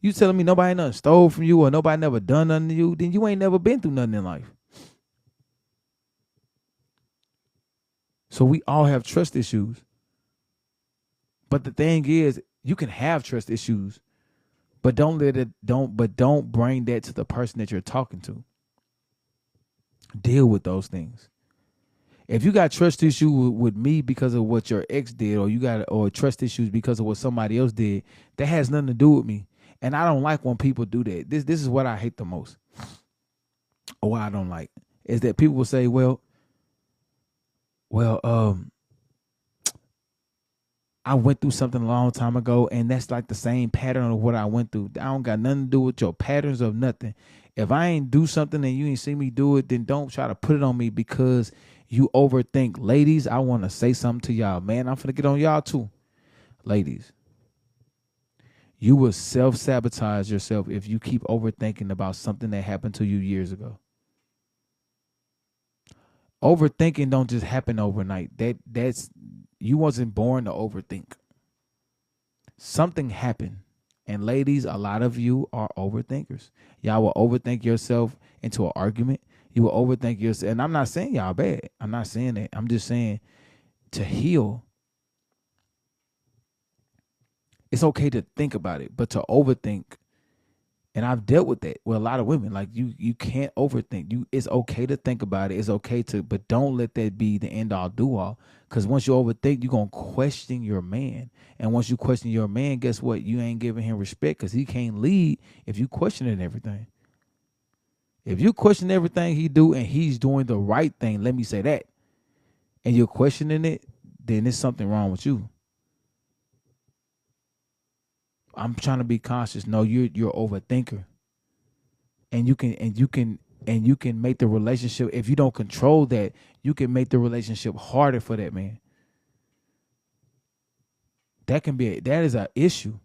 you telling me nobody nothing stole from you or nobody never done nothing to you, then you ain't never been through nothing in life. So we all have trust issues. But the thing is, you can have trust issues, but don't bring that to the person that you're talking to. Deal with those things. If you got trust issues with me because of what your ex did, or trust issues because of what somebody else did, that has nothing to do with me. And I don't like when people do that. This is what I hate the most. Or what I don't like is that people will say, well, I went through something a long time ago, and that's like the same pattern of what I went through. I don't got nothing to do with your patterns of nothing. If I ain't do something and you ain't see me do it, then don't try to put it on me because you overthink. Ladies, I want to say something to y'all. Man, I'm finna get on y'all too. Ladies, you will self-sabotage yourself if you keep overthinking about something that happened to you years ago. Overthinking don't just happen overnight. That's you wasn't born to overthink. Something happened. And ladies, a lot of you are overthinkers. Y'all will overthink yourself into an argument. You will overthink yourself. And I'm not saying y'all bad. I'm not saying that. I'm just saying to heal, It's okay to think about it, but to overthink, and I've dealt with that with a lot of women. Like you can't overthink. It's okay to think about it. It's okay to, but don't let that be the end all do all. Because once you overthink, you're gonna question your man. And once you question your man, guess what? You ain't giving him respect because he can't lead if you questioning everything. If you question everything he do and he's doing the right thing, let me say that, and you're questioning it, then there's something wrong with you. I'm trying to be conscious. No, you're overthinker. And you can make the relationship, if you don't control that, you can make the relationship harder for that man. That is an issue.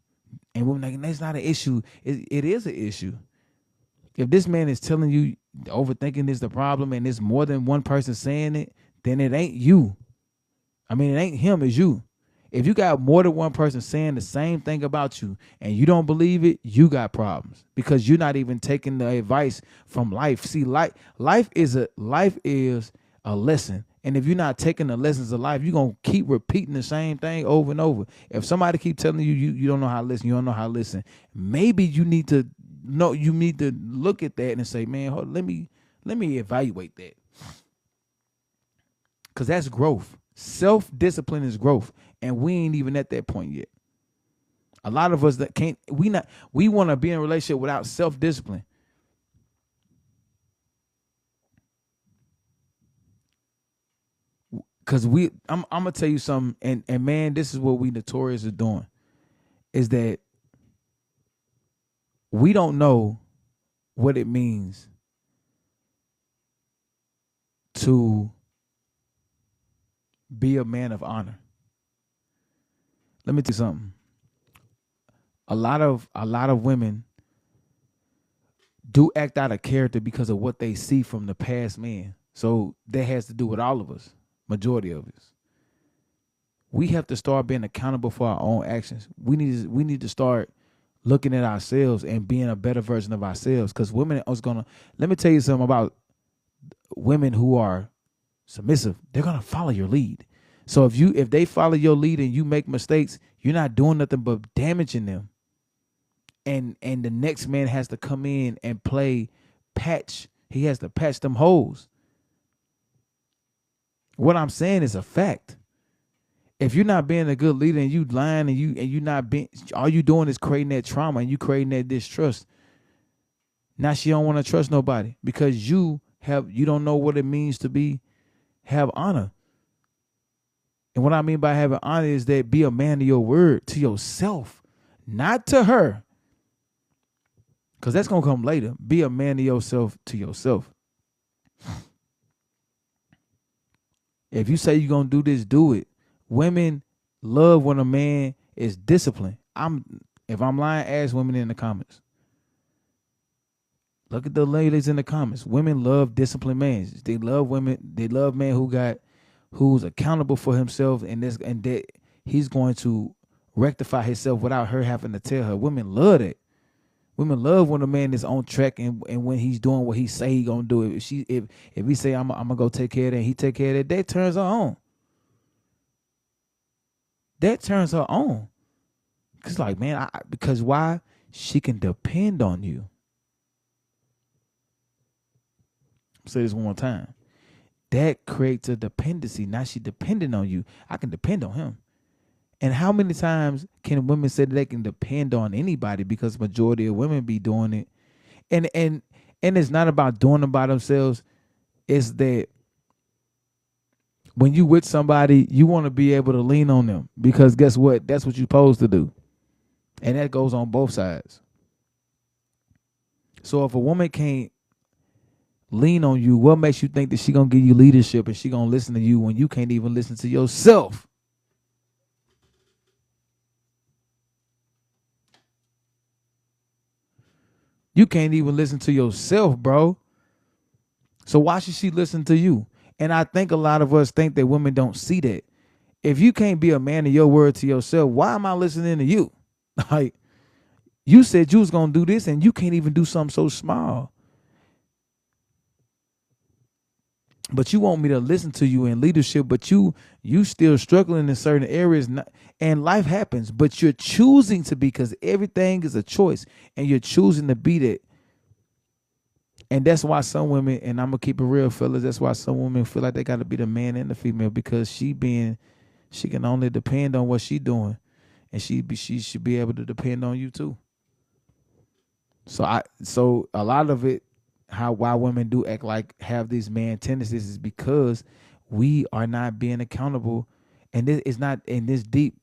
And we're like, that's not an issue. It is an issue. If this man is telling you overthinking is the problem and there's more than one person saying it, then it ain't you. I mean, it ain't him, it's you. If you got more than one person saying the same thing about you and you don't believe it, you got problems because you're not even taking the advice from life. See, life is a lesson. And if you're not taking the lessons of life, you're going to keep repeating the same thing over and over. If somebody keep telling you, you don't know how to listen, you don't know how to listen, maybe you need to look at that and say, man, let me evaluate that. Because that's growth. Self-discipline is growth. And we ain't even at that point yet. A lot of us that can't, we want to be in a relationship without self-discipline. Because I'm gonna tell you something, and man, this is what we notorious are doing, is that we don't know what it means to be a man of honor. Let me tell you something. A lot of women do act out of character because of what they see from the past man. So that has to do with all of us, majority of us. We have to start being accountable for our own actions. We need to start looking at ourselves and being a better version of ourselves. Because women are gonna, let me tell you something about women who are submissive. They're gonna follow your lead. So if they follow your lead and you make mistakes, you're not doing nothing but damaging them. And the next man has to come in and play patch. He has to patch them holes. What I'm saying is a fact. If you're not being a good leader and you lying and you not being, all you doing is creating that trauma and you creating that distrust. Now she don't want to trust nobody because you don't know what it means to have honor. And what I mean by having honor is that be a man of your word to yourself, not to her. Because that's going to come later. Be a man of yourself to yourself. If you say you're going to do this, do it. Women love when a man is disciplined. If I'm lying, ask women in the comments. Look at the ladies in the comments. Women love disciplined men. They love women. They love men who's accountable for himself and that he's going to rectify himself without her having to tell her. Women love it. Women love when a man is on track and when he's doing what he say he gonna do. If he say I'm gonna go take care of that, and he take care of that turns her on. That turns her on. Cause like, man, because why? She can depend on you. I'll say this one more time. That creates a dependency. Now she depending on you. I can depend on him. And how many times can women say that they can depend on anybody because majority of women be doing it? And it's not about doing it by themselves. It's that when you with somebody, you want to be able to lean on them because guess what? That's what you're supposed to do. And that goes on both sides. So if a woman can't lean on you, what makes you think that she gonna give you leadership and she gonna listen to you when you can't even listen to yourself? You can't even listen to yourself, bro. So why should she listen to you? And I think a lot of us think that women don't see that. If you can't be a man of your word to yourself, why am I listening to you? Like, you said you was gonna do this and you can't even do something so small. but you want me to listen to you in leadership, but you still struggling in certain areas, and life happens, but you're choosing to be, because everything is a choice, and you're choosing to be that. And that's why some women, and I'm gonna keep it real, fellas, that's why some women feel like they gotta be the man and the female, because she can only depend on what she doing, and she should be able to depend on you too. So a lot of it, why women do act like have these man tendencies, is because we are not being accountable, and this is not in this deep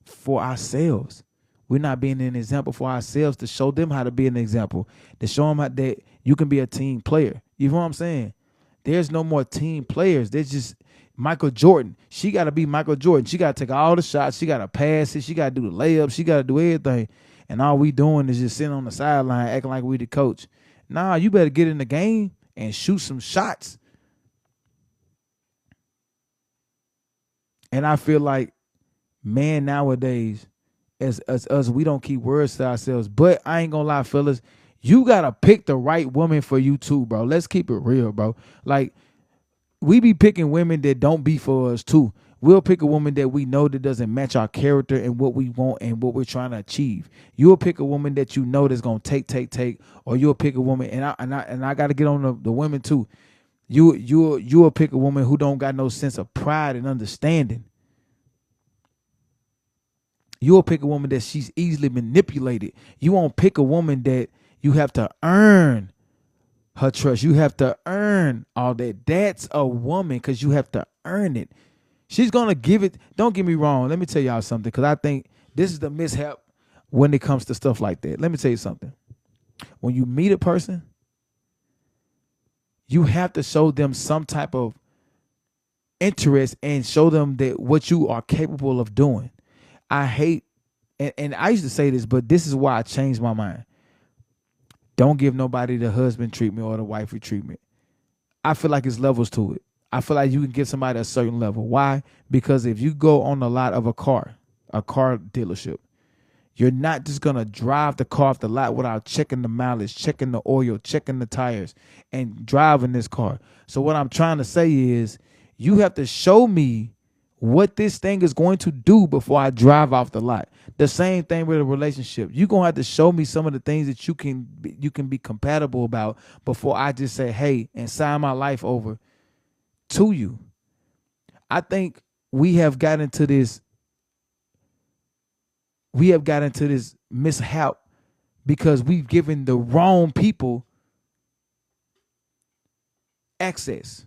for ourselves. We're not being an example for ourselves to show them how to be an example, to show them how that you can be a team player. You know what I'm saying? There's no more team players. There's just Michael Jordan. She got to be Michael Jordan. She got to take all the shots. She got to pass it. She got to do the layups. She got to do everything. And all we doing is just sitting on the sideline acting like we the coach. Nah, you better get in the game and shoot some shots. And I feel like, man, nowadays, as us, we don't keep words to ourselves. But I ain't gonna lie, fellas, you gotta pick the right woman for you too, bro. Let's keep it real, bro. Like, we be picking women that don't be for us too. We'll pick a woman that we know that doesn't match our character and what we want and what we're trying to achieve. You'll pick a woman that you know that's gonna take, or you'll pick a woman, and I gotta get on the women too. You'll pick a woman who don't got no sense of pride and understanding. You'll pick a woman that she's easily manipulated. You won't pick a woman that you have to earn her trust. You have to earn all that. That's a woman, because you have to earn it. She's going to give it. Don't get me wrong. Let me tell y'all something, because I think this is the mishap when it comes to stuff like that. Let me tell you something. When you meet a person, you have to show them some type of interest and show them that what you are capable of doing. I hate, and I used to say this, but this is why I changed my mind. Don't give nobody the husband treatment or the wifey treatment. I feel like it's levels to it. I feel like you can give somebody a certain level. Why? Because if you go on the lot of a car dealership, you're not just going to drive the car off the lot without checking the mileage, checking the oil, checking the tires, and driving this car. So what I'm trying to say is, you have to show me what this thing is going to do before I drive off the lot. The same thing with a relationship. You're going to have to show me some of the things that you can be compatible about before I just say, hey, and sign my life over to you. I think we have gotten into this mishap because we've given the wrong people access.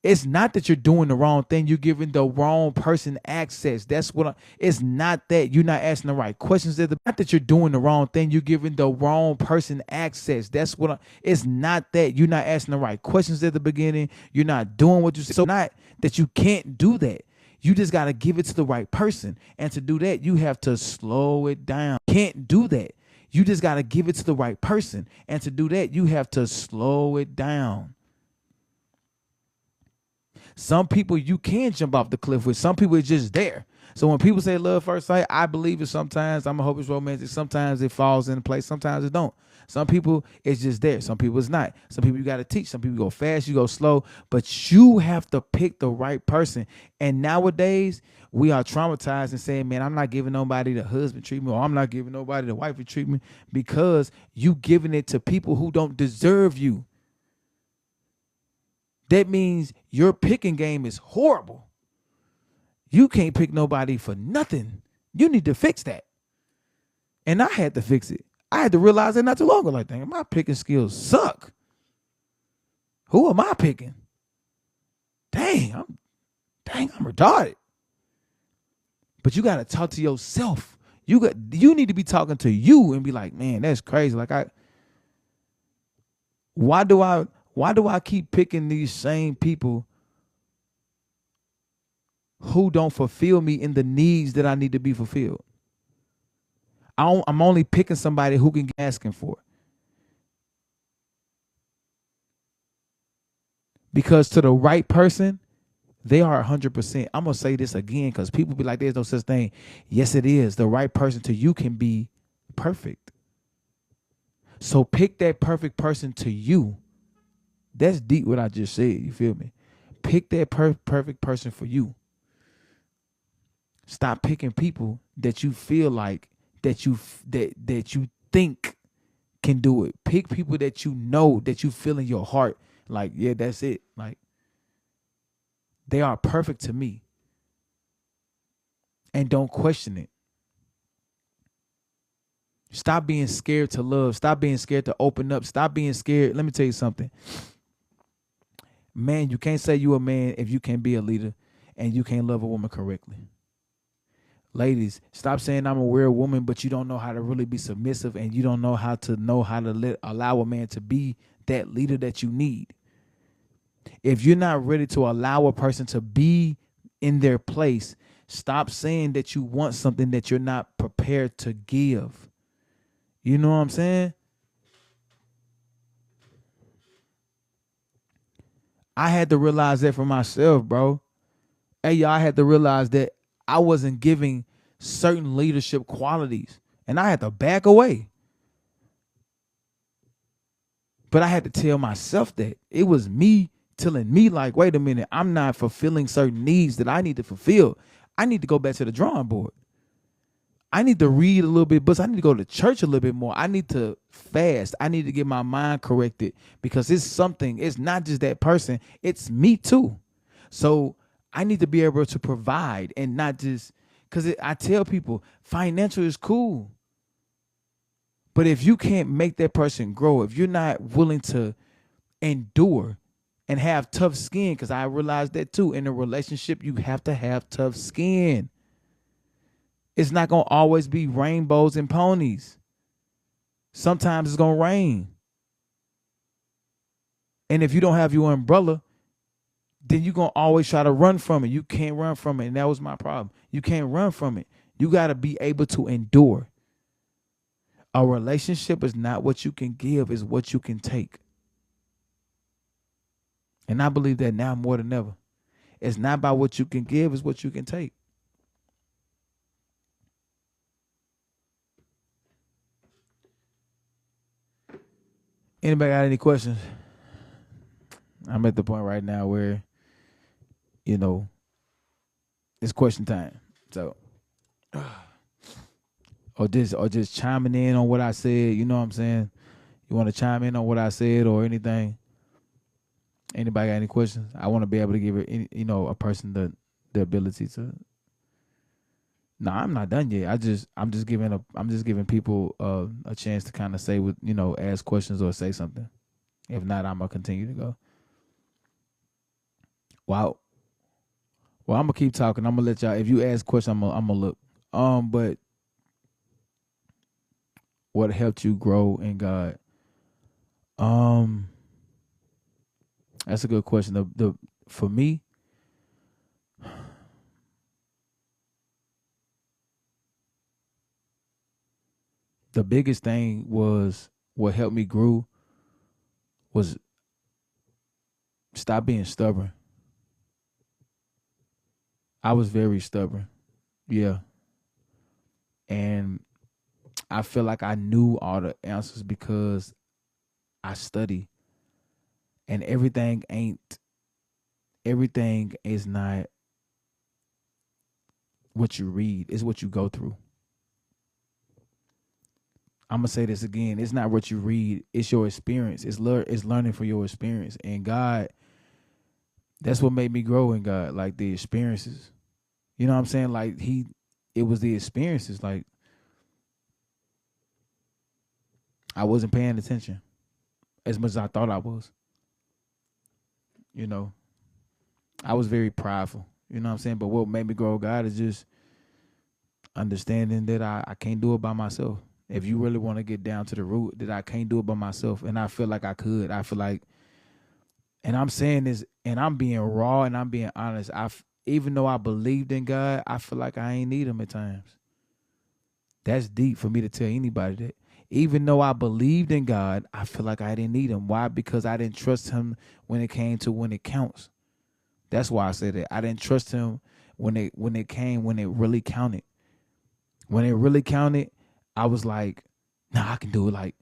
It's not that you're doing the wrong thing. You're giving the wrong person access. That's what it's not that you're not asking the right questions. It's not that you're doing the wrong thing. You're giving the wrong person access. That's what it's not that you're not asking the right questions at the beginning. You're not doing what you said. So not that you can't do that. You just got to give it to the right person. And to do that, you have to slow it down. Can't do that. You just got to give it to the right person. And to do that, you have to slow it down. Some people you can jump off the cliff with. Some people it's just there. So when people say love first sight, I believe it sometimes. I'm a hope it's romantic. Sometimes it falls into place. Sometimes it don't. Some people it's just there. Some people it's not. Some people you got to teach. Some people go fast, you go slow. But you have to pick the right person. And nowadays, we are traumatized and saying, man, I'm not giving nobody the husband treatment, or I'm not giving nobody the wifey treatment, because you giving it to people who don't deserve you. That means your picking game is horrible. You can't pick nobody for nothing. You need to fix that. And I had to fix it. I had to realize that not too long ago. Like, dang, my picking skills suck. Who am I picking? Dang, I'm retarded. But you got to talk to yourself. You need to be talking to you and be like, man, that's crazy. Like, why do I keep picking these same people who don't fulfill me in the needs that I need to be fulfilled? I'm only picking somebody who can get asking for. Because to the right person, they are 100%. I'm going to say this again because people be like, there's no such thing. Yes, it is. The right person to you can be perfect. So pick that perfect person to you. That's deep what I just said. You feel me? Pick that perfect person for you. Stop picking people that you feel like that you think can do it. Pick people that you know, that you feel in your heart like, yeah, that's it. Like, they are perfect to me. And don't question it. Stop being scared to love. Stop being scared to open up. Stop being scared. Let me tell you something. Man, you can't say you a man if you can't be a leader and you can't love a woman correctly. Ladies, stop saying I'm a weird woman, but you don't know how to really be submissive, and you don't know how to allow a man to be that leader that you need. If you're not ready to allow a person to be in their place, stop saying that you want something that you're not prepared to give. You know what I'm saying? I had to realize that for myself, bro. Hey, y'all, I had to realize that I wasn't giving certain leadership qualities, and I had to back away. But I had to tell myself that. It was me telling me, like, wait a minute, I'm not fulfilling certain needs that I need to fulfill. I need to go back to the drawing board. I need to read a little bit books. I need to go to church a little bit more. I need to fast. I need to get my mind corrected, because it's something. It's not just that person. It's me too. So I need to be able to provide, and not just, because I tell people financial is cool. But if you can't make that person grow, if you're not willing to endure and have tough skin, because I realized that too, in a relationship, you have to have tough skin. It's not going to always be rainbows and ponies. Sometimes it's going to rain. And if you don't have your umbrella, then you're going to always try to run from it. You can't run from it. And that was my problem. You can't run from it. You got to be able to endure. A relationship is not what you can give, it's what you can take. And I believe that now more than ever. It's not about what you can give, it's what you can take. Anybody got any questions? I'm at the point right now where, it's question time. So, or just chiming in on what I said. You know what I'm saying? You want to chime in on what I said or anything? Anybody got any questions? I want to be able to give it, a person the ability to. No, I'm not done yet. I'm just giving people a chance to kind of say what, ask questions or say something. If not, I'm gonna continue to go. Wow. Well, I'm gonna keep talking. I'm gonna let y'all. If you ask questions, I'm gonna look. But what helped you grow in God? That's a good question. The for me, the biggest thing was what helped me grow was stop being stubborn. I was very stubborn. Yeah. And I feel like I knew all the answers because I study. And everything is not what you read, it's what you go through. I'm gonna say this again. It's not what you read, it's your experience. It's learning from your experience. And God, that's what made me grow in God, like the experiences. You know what I'm saying? Like it was the experiences. Like I wasn't paying attention as much as I thought I was. I was very prideful. You know what I'm saying? But what made me grow God is just understanding that I can't do it by myself. If you really want to get down to the root, that I can't do it by myself. And I feel like I could. I feel like, and I'm saying this, and I'm being raw and I'm being honest. Even though I believed in God, I feel like I ain't need him at times. That's deep for me to tell anybody that. Even though I believed in God, I feel like I didn't need him. Why? Because I didn't trust him when it came to when it counts. That's why I said that. I didn't trust him when it really counted. When it really counted, I was like, nah, I can do it. Like,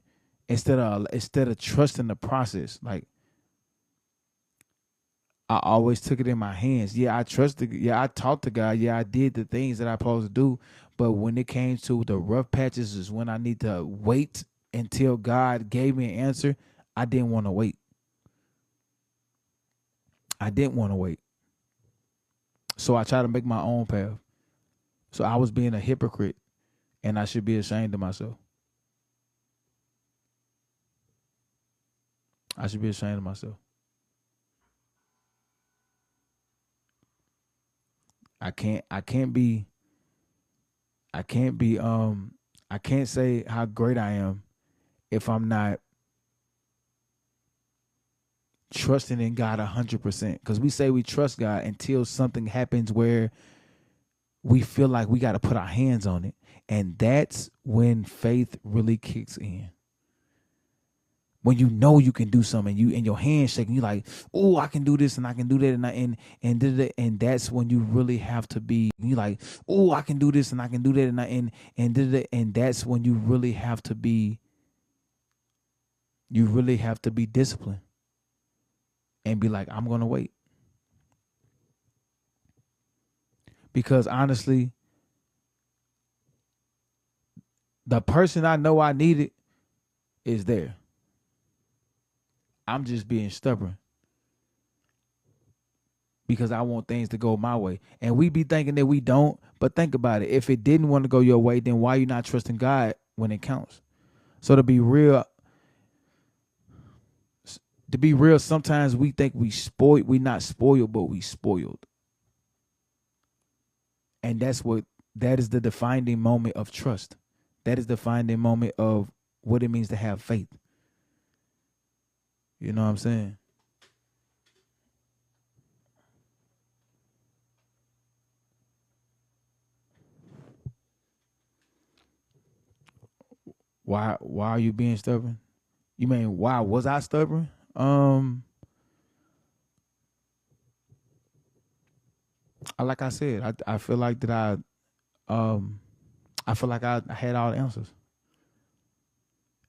instead of trusting the process, like I always took it in my hands. Yeah, I trusted. Yeah, I talked to God. Yeah, I did the things that I supposed to do. But when it came to the rough patches, is when I need to wait until God gave me an answer. I didn't want to wait. I didn't want to wait. So I tried to make my own path. So I was being a hypocrite, and I should be ashamed of myself. I should be ashamed of myself. I can't be I can't be I can't say how great I am if I'm not trusting in God 100%. Because we say we trust God until something happens where we feel like we got to put our hands on it, and that's when faith really kicks in. When you know you can do something, you and your hands shaking, you like, oh, I can do this and I can do that, and that's when you really have to be. You like, oh, I can do this and I can do that, and that's when you really have to be. You really have to be disciplined and be like, I'm gonna wait, because honestly, the person I know I needed is there. I'm just being stubborn because I want things to go my way. And we be thinking that we don't, but think about it. If it didn't want to go your way, then why you not trusting God when it counts? So to be real, sometimes we think we spoiled. We not spoiled, but we spoiled. And that is the defining moment of trust. That is the defining moment of what it means to have faith. You know what I'm saying? Why are you being stubborn? You mean why was I stubborn? Like I said, I feel like that I feel like I had all the answers.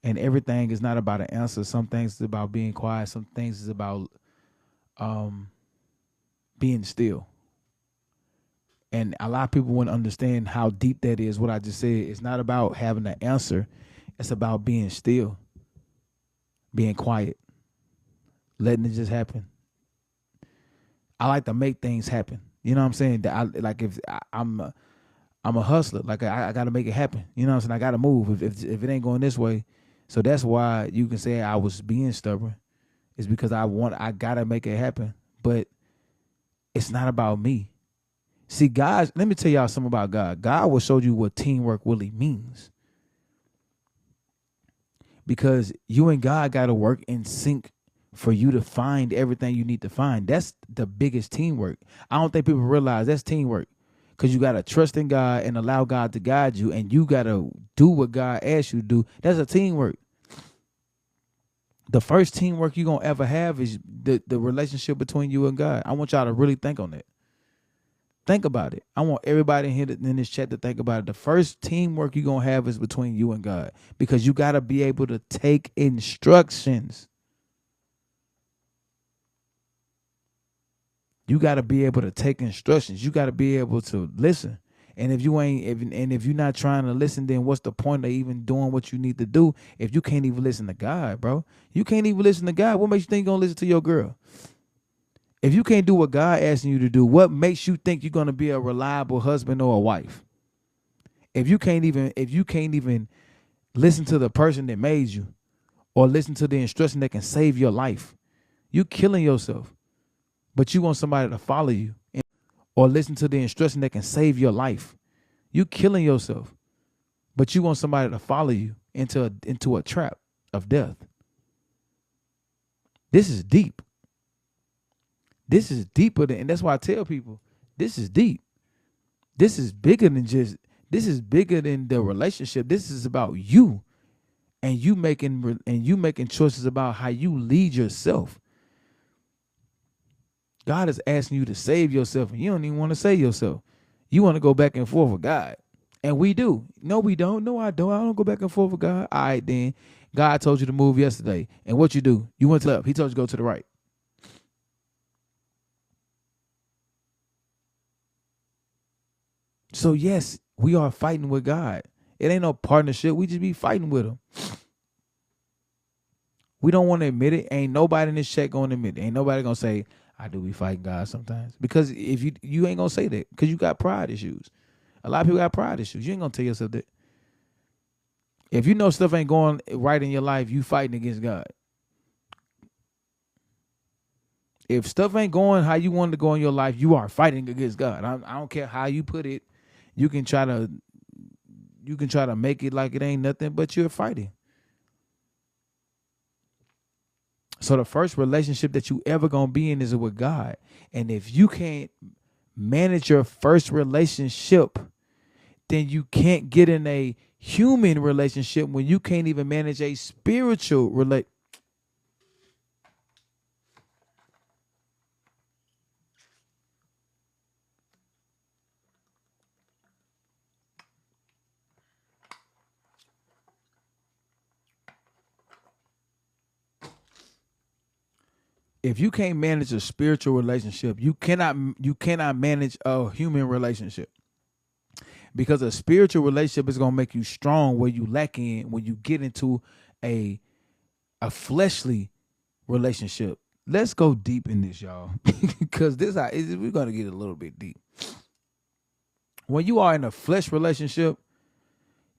And everything is not about an answer. Some things is about being quiet. Some things is about being still. And a lot of people wouldn't understand how deep that is. What I just said, it's not about having an answer. It's about being still, being quiet, letting it just happen. I like to make things happen. You know what I'm saying? I'm a hustler. Like I got to make it happen. You know what I'm saying? I got to move. If it ain't going this way, so that's why you can say I was being stubborn. It's because I gotta make it happen. But it's not about me. See, God, let me tell y'all something about God. God will show you what teamwork really means. Because you and God got to work in sync for you to find everything you need to find. That's the biggest teamwork. I don't think people realize that's teamwork. Because you got to trust in God and allow God to guide you, and you got to do what God asks you to do. That's a teamwork. The first teamwork you're going to ever have is the relationship between you and God. I want y'all to really think on that. Think about it. I want everybody here in this chat to think about it. The first teamwork you're going to have is between you and God, because you got to be able to take instructions. You got to be able to take instructions. You got to be able to listen. And if you're not trying to listen, then what's the point of even doing what you need to do if you can't even listen to God, bro? You can't even listen to God. What makes you think you're going to listen to your girl? If you can't do what God asking you to do, what makes you think you're going to be a reliable husband or a wife? If you can't even listen to the person that made you, or listen to the instruction that can save your life, you killing yourself. But you want somebody to follow you, or listen to the instruction that can save your life. You killing yourself. But you want somebody to follow you into a trap of death. This is deep. This is deeper than, and that's why I tell people, this is deep. This is bigger than the relationship. This is about you, and you making choices about how you lead yourself. God is asking you to save yourself, and you don't even want to save yourself. You want to go back and forth with God. And we do. No, we don't. No, I don't. I don't go back and forth with God. All right, then. God told you to move yesterday. And what you do? You went to the left. He told you to go to the right. So yes, we are fighting with God. It ain't no partnership. We just be fighting with him. We don't want to admit it. Ain't nobody in this chat going to admit it. Ain't nobody going to say, I do be fighting God sometimes. Because if you ain't going to say that because you got pride issues. A lot of people got pride issues. You ain't going to tell yourself that. If you know stuff ain't going right in your life, you fighting against God. If stuff ain't going how you want to go in your life, you are fighting against God. I don't care how you put it. You can try to make it like it ain't nothing, but you're fighting. So the first relationship that you ever gonna be in is with God. And if you can't manage your first relationship, then you can't get in a human relationship when you can't even manage a spiritual relationship. If you can't manage a spiritual relationship, you cannot manage a human relationship. Because a spiritual relationship is gonna make you strong where you lack in when you get into a fleshly relationship. Let's go deep in this, y'all. Because we're gonna get a little bit deep. When you are in a flesh relationship,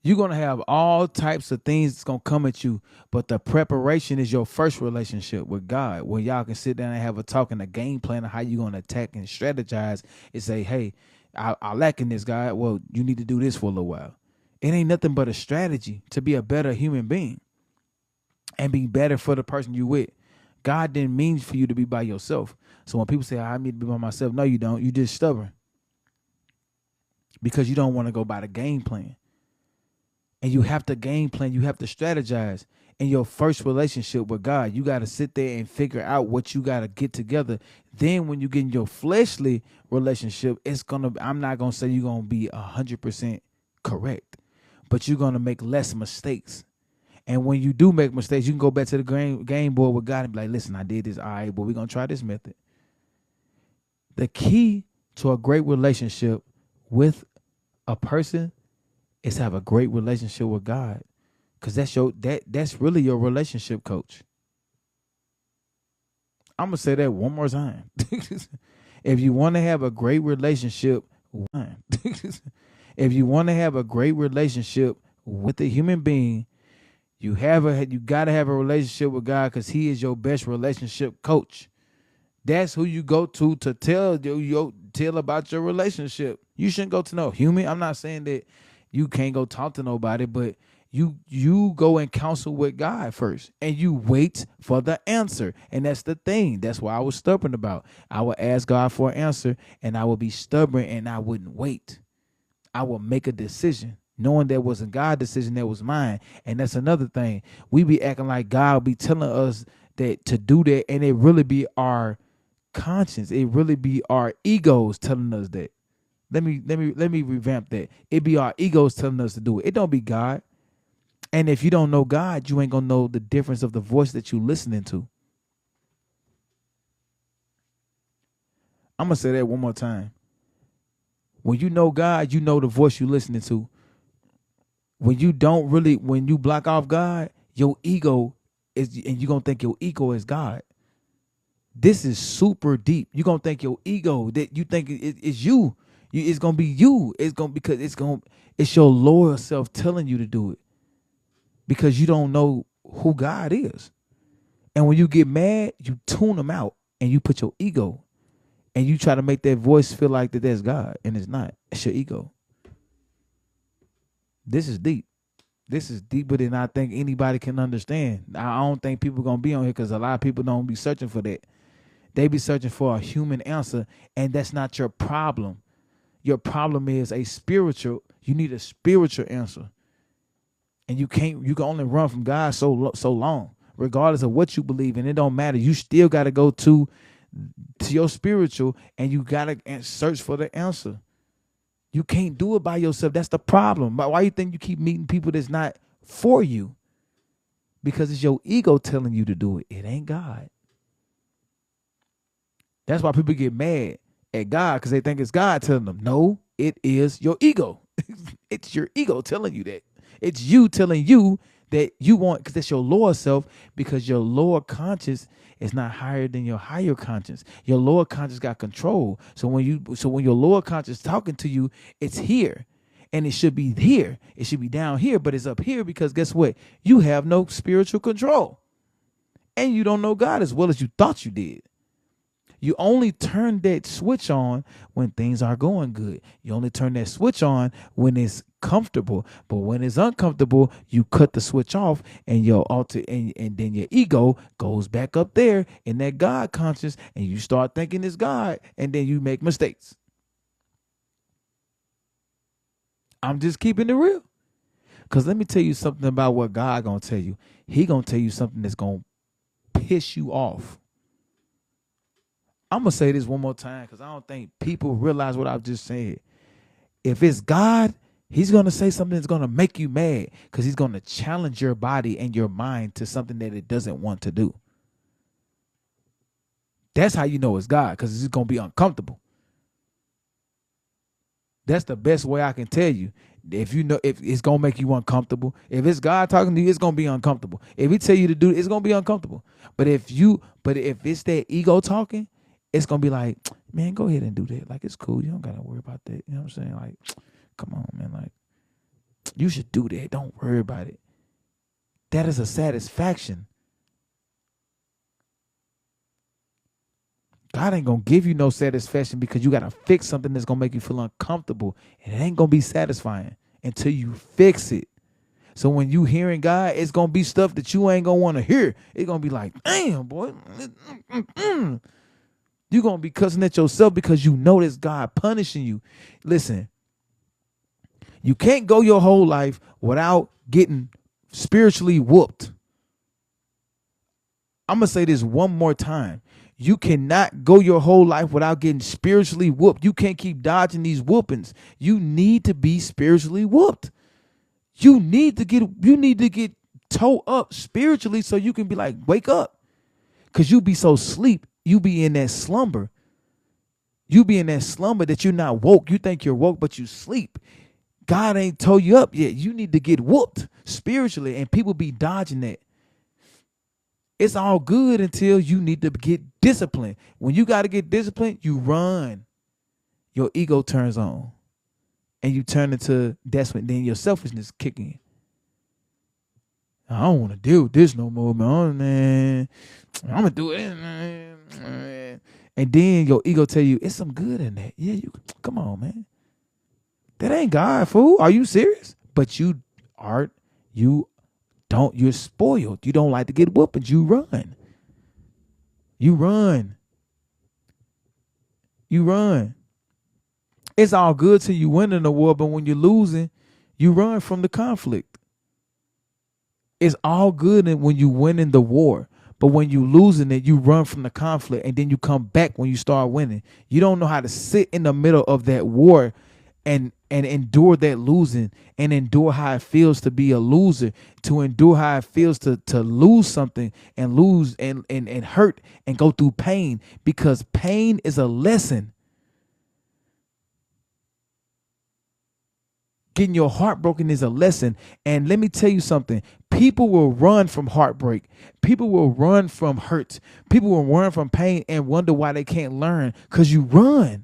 you're going to have all types of things that's going to come at you. But the preparation is your first relationship with God, where y'all can sit down and have a talk and a game plan of how you're going to attack and strategize and say, hey, I lack in this, God. Well, you need to do this for a little while. It ain't nothing but a strategy to be a better human being and be better for the person you with. God didn't mean for you to be by yourself. So when people say, I need to be by myself, no, you don't. You just stubborn because you don't want to go by the game plan. And you have to game plan. You have to strategize. In your first relationship with God, you got to sit there and figure out what you got to get together. Then when you get in your fleshly relationship, I'm not going to say you're going to be 100% correct, but you're going to make less mistakes. And when you do make mistakes, you can go back to the game board with God and be like, listen, I did this. All right, but we're going to try this method. The key to a great relationship with a person is have a great relationship with God, because that's really your relationship coach. I'm gonna say that one more time. If you want to have a great relationship, if you want to have a great relationship with a human being, you gotta have a relationship with God, because He is your best relationship coach. That's who you go to tell about your relationship. You shouldn't go to no human. I'm not saying that you can't go talk to nobody, but you go and counsel with God first, and you wait for the answer. And that's the thing. That's why I was stubborn about. I would ask God for an answer, and I would be stubborn, and I wouldn't wait. I would make a decision, knowing that wasn't God's decision, that was mine. And that's another thing. We be acting like God be telling us that to do that, and it really be our conscience. It really be our egos telling us that. Let me revamp that. It be our egos telling us to do it. It don't be God. And if you don't know God, you ain't gonna know the difference of the voice that you listening to. I'm gonna say that one more time. When you know God, you know the voice you listening to. When you block off God, your ego is, and you gonna think your ego is God. This is super deep. You gonna think your ego, that you think it's you. It's gonna be you. It's your lower self telling you to do it, because you don't know who God is. And when you get mad, you tune them out and you put your ego, and you try to make that voice feel like that's God, and it's not. It's your ego. This is deep. This is deeper than I think anybody can understand. I don't think people gonna be on here, because a lot of people don't be searching for that. They be searching for a human answer, and that's not your problem. Your problem is you need a spiritual answer. And you can only run from God so long, regardless of what you believe in. It don't matter. You still got to go to your spiritual, and you got to search for the answer. You can't do it by yourself. That's the problem. But why you think you keep meeting people that's not for you? Because it's your ego telling you to do it. It ain't God. That's why people get mad at God, because they think it's God telling them. No, it is your ego. It's your ego telling you that. It's you telling you that you want, because it's your lower self, because your lower conscious is not higher than your higher conscious. Your lower conscious got control. So when your lower conscious talking to you, it's here. And it should be here. It should be down here, but it's up here because guess what? You have no spiritual control. And you don't know God as well as you thought you did. You only turn that switch on when things are going good. You only turn that switch on when it's comfortable. But when it's uncomfortable, you cut the switch off, and your and then your ego goes back up there in that God conscious, and you start thinking it's God, and then you make mistakes. I'm just keeping it real. Because let me tell you something about what God gonna tell you. He gonna tell you something that's gonna piss you off. I'm going to say this one more time because I don't think people realize what I've just said. If it's God, he's going to say something that's going to make you mad because he's going to challenge your body and your mind to something that it doesn't want to do. That's how you know it's God, because it's going to be uncomfortable. That's the best way I can tell you. If you know, if it's going to make you uncomfortable, if it's God talking to you, it's going to be uncomfortable. If he tell you to do it, it's going to be uncomfortable. But if it's that ego talking, it's going to be like, man, go ahead and do that. Like, it's cool. You don't got to worry about that. You know what I'm saying? Like, come on, man. Like, you should do that. Don't worry about it. That is a satisfaction. God ain't going to give you no satisfaction because you got to fix something that's going to make you feel uncomfortable. And it ain't going to be satisfying until you fix it. So when you hearing God, it's going to be stuff that you ain't going to want to hear. It's going to be like, damn, boy. You're going to be cussing at yourself because you know this God punishing you. Listen, you can't go your whole life without getting spiritually whooped. I'm going to say this one more time. You cannot go your whole life without getting spiritually whooped. You can't keep dodging these whoopings. You need to be spiritually whooped. You need to get toe up spiritually so you can be like, wake up. Because you be so sleep. You be in that slumber. You be in that slumber that you're not woke. You think you're woke, but you sleep. God ain't told you up yet. You need to get whooped spiritually, and people be dodging that. It's all good until you need to get disciplined. When you got to get disciplined, you run. Your ego turns on. And you turn into, that's when then your selfishness kick in. I don't want to deal with this no more, man. I'm going to do it, man. And then your ego tell you, it's some good in that. Yeah, come on, man. That ain't God, fool. Are you serious? But you're spoiled. You don't like to get whoopings. You run. You run. You run. It's all good till you win in the war, but when you're losing, you run from the conflict. It's all good when you win in the war, but when you losing it, you run from the conflict, and then you come back when you start winning. You don't know how to sit in the middle of that war and endure that losing, and endure how it feels to be a loser, to endure how it feels to lose something and lose and hurt and go through pain, because pain is a lesson. Getting your heart broken is a lesson. And let me tell you something. People will run from heartbreak. People will run from hurt. People will run from pain and wonder why they can't learn, because you run.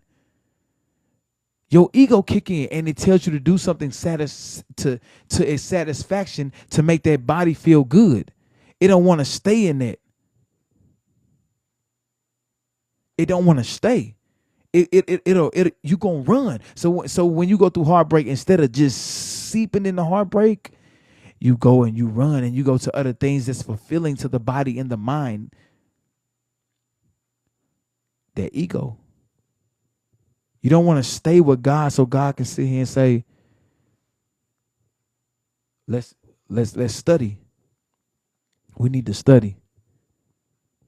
Your ego kick in and it tells you to do something to its satisfaction to make that body feel good. It don't want to stay in that. It don't want to stay. You gonna run. So when you go through heartbreak, instead of just seeping in the heartbreak, you go and you run and you go to other things that's fulfilling to the body and the mind. That ego. You don't want to stay with God so God can sit here and say, let's study. We need to study.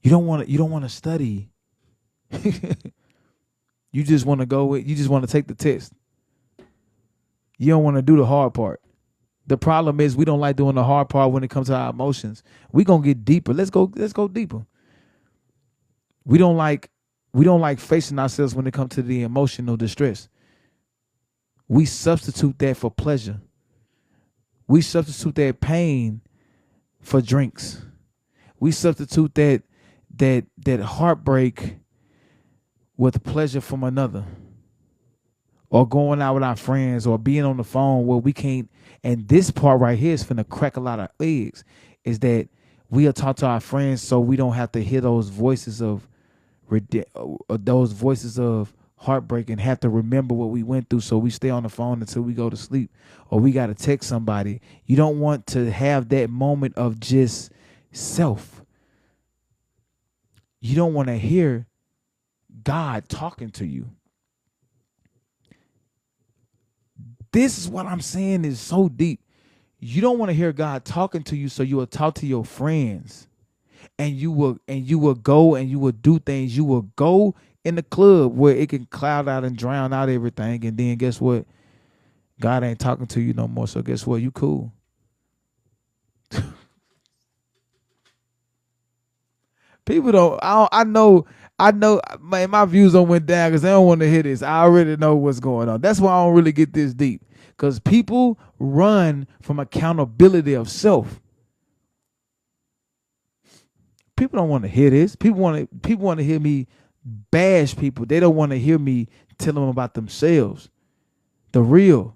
You don't want to study. You just want to take the test. You don't want to do the hard part. The problem is we don't like doing the hard part when it comes to our emotions. We're going to get deeper. Let's go deeper. We don't like facing ourselves when it comes to the emotional distress. We substitute that for pleasure. We substitute that pain for drinks. We substitute that heartbreak with pleasure from another, or going out with our friends, or being on the phone where we can't. And this part right here is finna crack a lot of eggs, is that we'll talk to our friends so we don't have to hear those voices of heartbreak and have to remember what we went through, so we stay on the phone until we go to sleep, or we got to text somebody. You don't want to have that moment of just self. You don't want to hear God talking to you. This is what I'm saying is so deep. You don't want to hear God talking to you, so you will talk to your friends. And you will go and you will do things. You will go in the club where it can cloud out and drown out everything. And then guess what? God ain't talking to you no more. So guess what? You cool. People don't. I know. Man, my views don't went down because they don't want to hear this. I already know what's going on. That's why I don't really get this deep. Because people run from accountability of self. People don't want to hear this. People want to hear me bash people. They don't want to hear me tell them about themselves. The real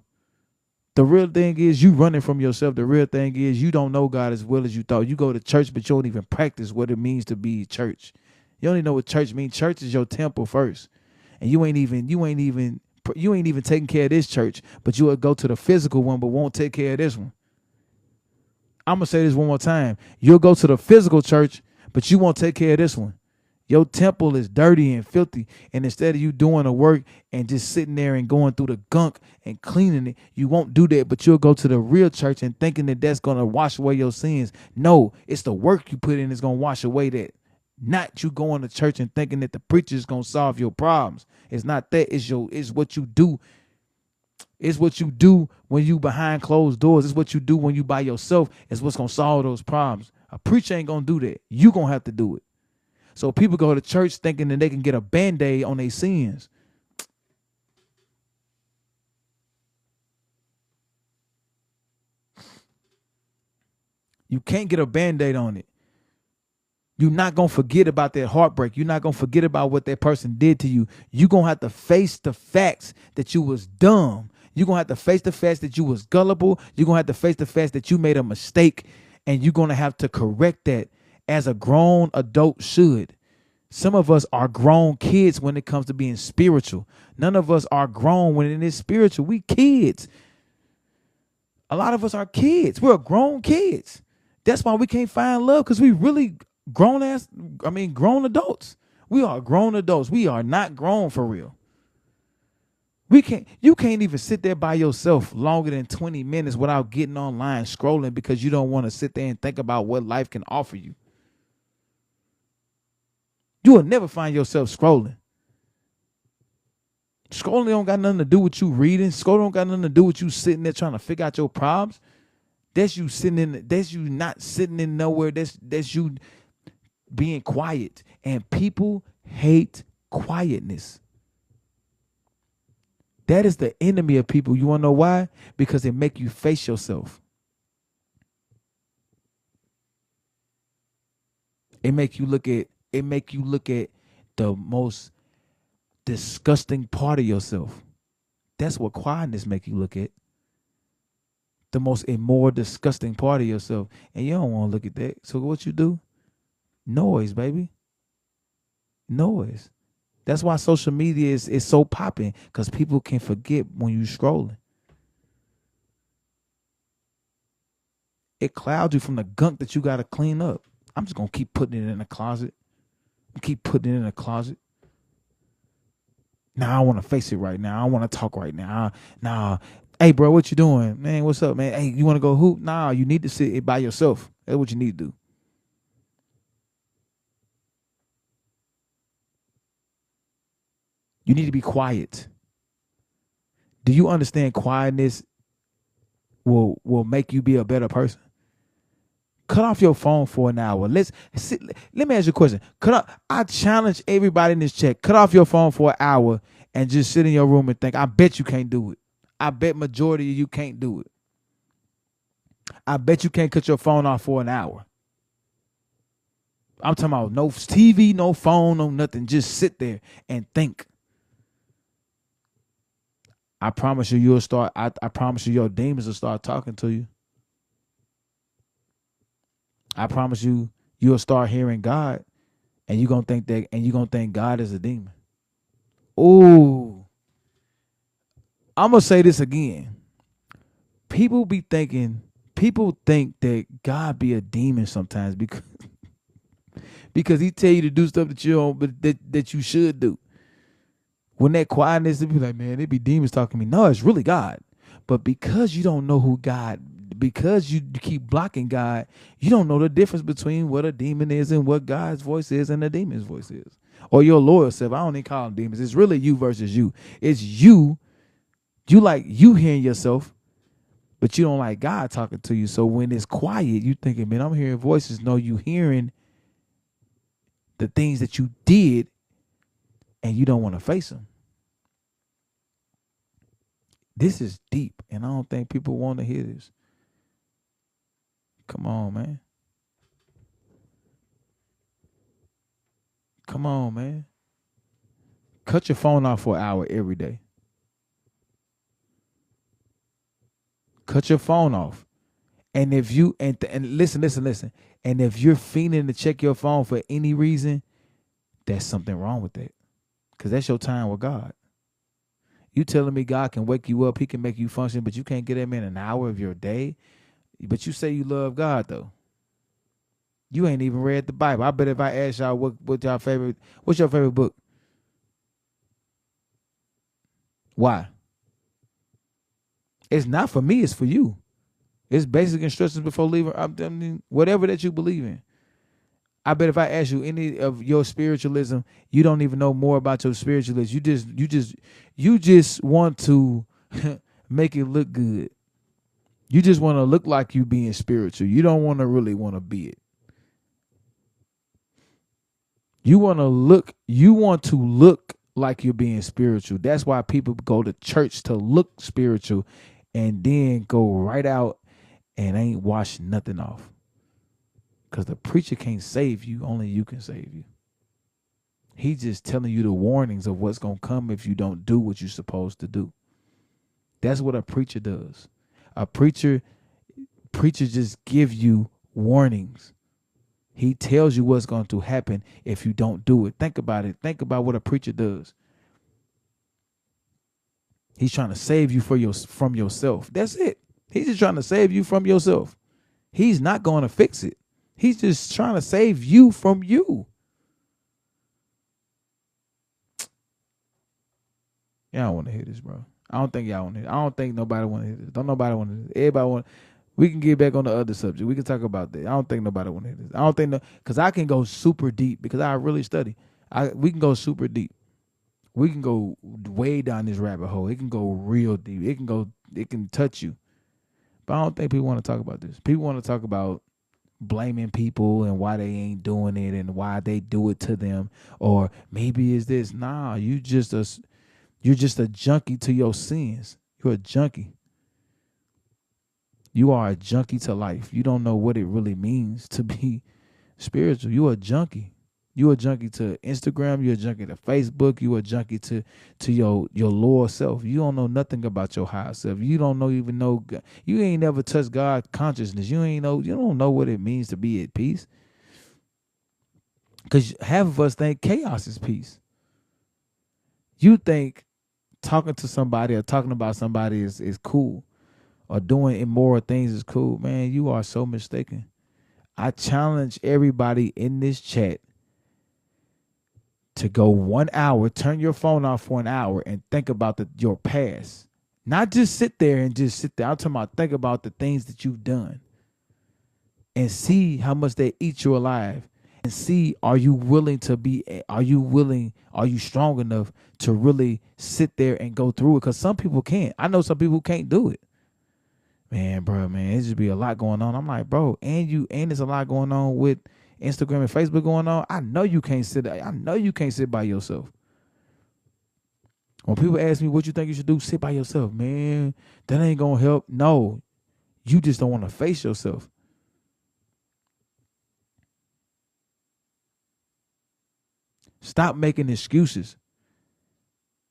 thing is you running from yourself. The real thing is you don't know God as well as you thought. You go to church, but you don't even practice what it means to be church. You don't even know what church means. Church is your temple first. And you ain't even taking care of this church, but you will go to the physical one, but won't take care of this one. I'm going to say this one more time. You'll go to the physical church, but you won't take care of this one. Your temple is dirty and filthy. And instead of you doing the work and just sitting there and going through the gunk and cleaning it, you won't do that. But you'll go to the real church and thinking that that's going to wash away your sins. No, it's the work you put in that's going to wash away that. Not you going to church and thinking that the preacher is going to solve your problems. It's not that. It's what you do. It's what you do when you behind closed doors. It's what you do when you by yourself. It's what's going to solve those problems. A preacher ain't going to do that. You going to have to do it. So people go to church thinking that they can get a Band-Aid on their sins. You can't get a Band-Aid on it. You're not going to forget about that heartbreak. You're not going to forget about what that person did to you. You're going to have to face the facts that you was dumb. You're going to have to face the facts that you was gullible. You're going to have to face the facts that you made a mistake. And you're going to have to correct that as a grown adult should. Some of us are grown kids when it comes to being spiritual. None of us are grown when it is spiritual. We kids. A lot of us are kids. We're grown kids. That's why we can't find love, because we really grown adults. We are grown adults. We are not grown for real. You can't even sit there by yourself longer than 20 minutes without getting online scrolling because you don't want to sit there and think about what life can offer you. You will never find yourself scrolling. Scrolling don't got nothing to do with you reading. Scrolling don't got nothing to do with you sitting there trying to figure out your problems. That's you not sitting in nowhere. That's you being quiet. And people hate quietness. That is the enemy of people. You want to know why? Because it make you face yourself. It make you look at the most disgusting part of yourself. That's what quietness make you look at. The most immoral, disgusting part of yourself. And you don't want to look at that. So what you do? Noise, baby. Noise. That's why social media is so popping, because people can forget when you scrolling. It clouds you from the gunk that you got to clean up. I'm just going to keep putting it in the closet. Now I want to face it right now. I want to talk right now. Nah. Hey, bro, what you doing? Man, what's up, man? Hey, you want to go hoop? Nah, you need to sit it by yourself. That's what you need to do. You need to be quiet. Do you understand quietness will make you be a better person? Cut off your phone for an hour. Let me ask you a question. I challenge everybody in this chat. Cut off your phone for an hour and just sit in your room and think. I bet you can't do it. I bet majority of you can't do it. I bet you can't cut your phone off for an hour. I'm talking about no TV, no phone, no nothing. Just sit there and think. I promise you, you'll start. I promise you, your demons will start talking to you. I promise you, you'll start hearing God, and you're gonna think God is a demon. Ooh, I'm gonna say this again. People think that God be a demon sometimes because he tell you to do stuff that you don't, but that you should do. When that quietness, they be like, man, it be demons talking to me. No, it's really God. But because you don't know who God, because you keep blocking God, you don't know the difference between what a demon is and what God's voice is and the demon's voice is. Or your loyal self. I don't even call them demons. It's really you versus you. It's you. You like you hearing yourself, but you don't like God talking to you. So when it's quiet, you thinking, man, I'm hearing voices. No, you hearing the things that you did, and you don't want to face them. This is deep, and I don't think people want to hear this. Come on, man. Come on, man. Cut your phone off for an hour every day. Cut your phone off. And if you and listen. And if you're fiending to check your phone for any reason, there's something wrong with that. Because that's your time with God. You telling me God can wake you up, he can make you function, but you can't get him in an hour of your day? But you say you love God, though. You ain't even read the Bible. I bet if I ask y'all what's your favorite book? Why? It's not for me, it's for you. It's basic instructions before leaving. I mean, whatever that you believe in. I bet if I ask you any of your spiritualism, you don't even know more about your spiritualism. You just want to make it look good. You just want to look like you being spiritual. You don't want to really want to be it. You want to look like you're being spiritual. That's why people go to church to look spiritual and then go right out and ain't wash nothing off. Because the preacher can't save you. Only you can save you. He's just telling you the warnings of what's going to come if you don't do what you're supposed to do. That's what a preacher does. A preacher just give you warnings. He tells you what's going to happen if you don't do it. Think about it. Think about what a preacher does. He's trying to save you from yourself. That's it. He's just trying to save you from yourself. He's not going to fix it. He's just trying to save you from you. Y'all don't want to hear this, bro. I don't think y'all want to hear this. I don't think nobody want to hear this. Don't nobody want to hear this. Everybody want. We can get back on the other subject. We can talk about that. I don't think nobody want to hear this. I don't think because I can go super deep because I really study. We can go super deep. We can go way down this rabbit hole. It can go real deep. It can touch you. But I don't think people want to talk about this. People want to talk about blaming people and why they ain't doing it and why they do it to them, or maybe it's this. Nah, you're just a junkie to your sins. You're a junkie. You are a junkie to life. You don't know what it really means to be spiritual. You're a junkie. You're a junkie to Instagram. You're a junkie to Facebook. You're a junkie to your lower self. You don't know nothing about your higher self. You don't even know. You ain't never touched God consciousness. You don't know what it means to be at peace. Because half of us think chaos is peace. You think talking to somebody or talking about somebody is cool, or doing immoral things is cool. Man, you are so mistaken. I challenge everybody in this chat to go 1 hour, turn your phone off for an hour and think about your past. Not just sit there. I'm talking about think about the things that you've done and see how much they eat you alive, and see, are you strong enough to really sit there and go through it? Because some people can't. I know some people who can't do it. Man, it just be a lot going on. I'm like, bro, and there's a lot going on with Instagram and Facebook going on. I know you can't sit by yourself. When people ask me what you think you should do, sit by yourself, man. That ain't gonna help. No, you just don't want to face yourself. Stop making excuses.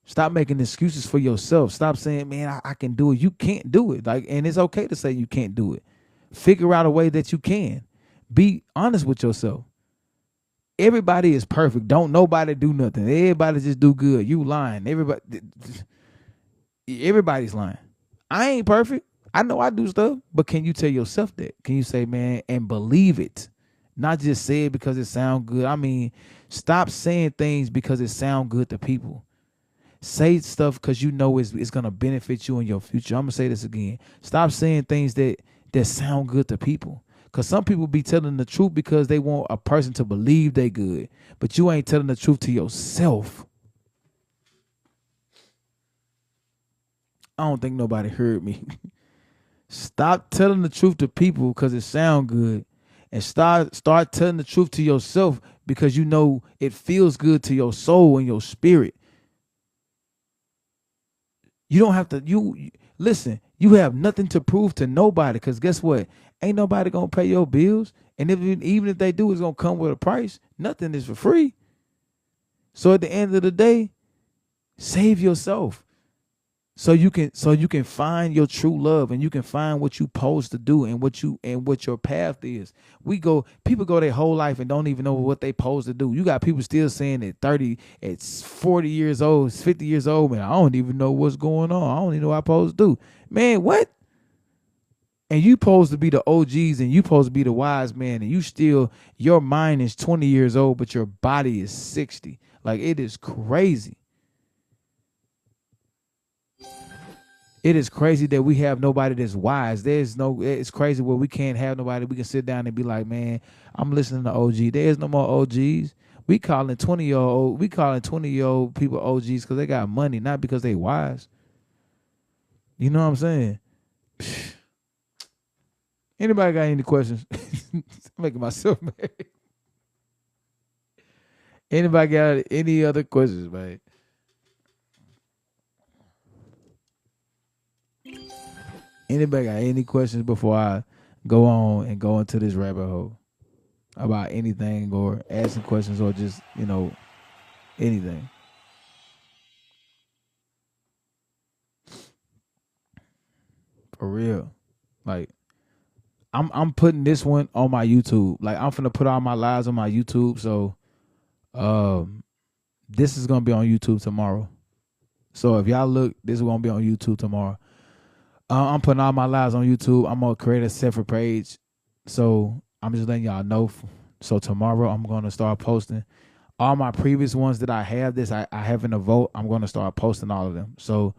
Stop making excuses for yourself. Stop saying, man, I can do it. You can't do it. Like, and it's okay to say you can't do it. Figure out a way that you can. Be honest with yourself. Everybody is perfect. Don't nobody do nothing. Everybody just do good. You lying. Everybody's lying. I ain't perfect. I know I do stuff, but can you tell yourself that? Can you say, man, and believe it? Not just say it because it sounds good. I mean, stop saying things because it sounds good to people. Say stuff because you know it's going to benefit you in your future. I'm going to say this again. Stop saying things that sound good to people. Because some people be telling the truth because they want a person to believe they good. But you ain't telling the truth to yourself. I don't think nobody heard me. Stop telling the truth to people because it sound good. And start telling the truth to yourself because you know it feels good to your soul and your spirit. You don't have to, listen, you have nothing to prove to nobody because guess what? Ain't nobody going to pay your bills. And even if they do, it's going to come with a price. Nothing is for free. So at the end of the day, save yourself. So you can find your true love and you can find what you supposed to do and what your path is. People go their whole life and don't even know what they supposed to do. You got people still saying at 40 years old, 50 years old, man, I don't even know what's going on. I don't even know what I'm supposed to do. Man, what? And you supposed to be the OGs and you supposed to be the wise man and your mind is 20 years old, but your body is 60. Like, it is crazy. It is crazy that we have nobody that's wise. It's crazy where we can't have nobody. We can sit down and be like, man, I'm listening to OG. There's no more OGs. We calling 20-year-old people OGs because they got money, not because they wise. You know what I'm saying? Anybody got any questions? I'm making myself mad. Anybody got any other questions, man? Anybody got any questions before I go on and go into this rabbit hole about anything or asking questions or just, anything? For real. Like, I'm putting this one on my YouTube. Like, I'm finna put all my lives on my YouTube. So this is gonna be on YouTube tomorrow. So if y'all look, this is gonna be on YouTube tomorrow. I'm putting all my lives on YouTube. I'm gonna create a separate page. So I'm just letting y'all know. So tomorrow I'm gonna start posting all my previous ones that I have. I have in a vote. I'm gonna start posting all of them. So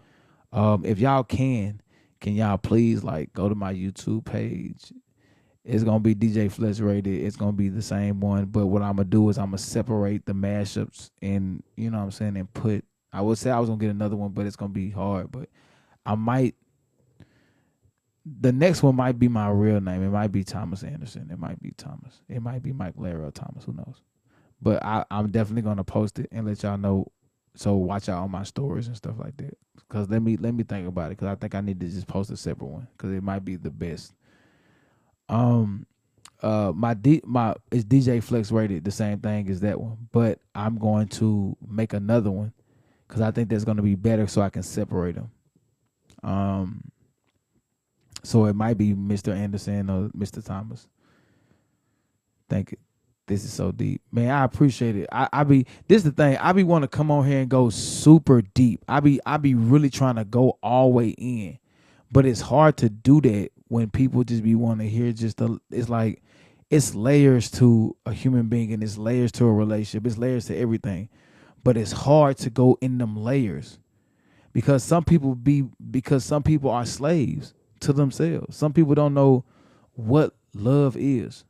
if y'all can y'all please like go to my YouTube page? It's gonna be DJ Flex Rated. It's gonna be the same one, but what I'm gonna do is I'm gonna separate the mashups and you know what I'm saying and I would say I was gonna get another one, but it's gonna be hard. But the next one might be my real name. It might be Thomas Anderson. It might be Thomas. It might be Mike Lara or Thomas. Who knows? But I'm definitely gonna post it and let y'all know. So watch out on my stories and stuff like that. Cause let me think about it. Cause I think I need to just post a separate one. Cause it might be the best. It's DJ Flex Rated, the same thing as that one. But I'm going to make another one because I think that's gonna be better, so I can separate them. So it might be Mr. Anderson or Mr. Thomas. Thank you. This is so deep, man. I appreciate it. This is the thing. I be want to come on here and go super deep. I be really trying to go all the way in, but it's hard to do that when people just be wanting to hear it's like it's layers to a human being and it's layers to a relationship. It's layers to everything, but it's hard to go in them layers because some people are slaves to themselves. Some people don't know what love is.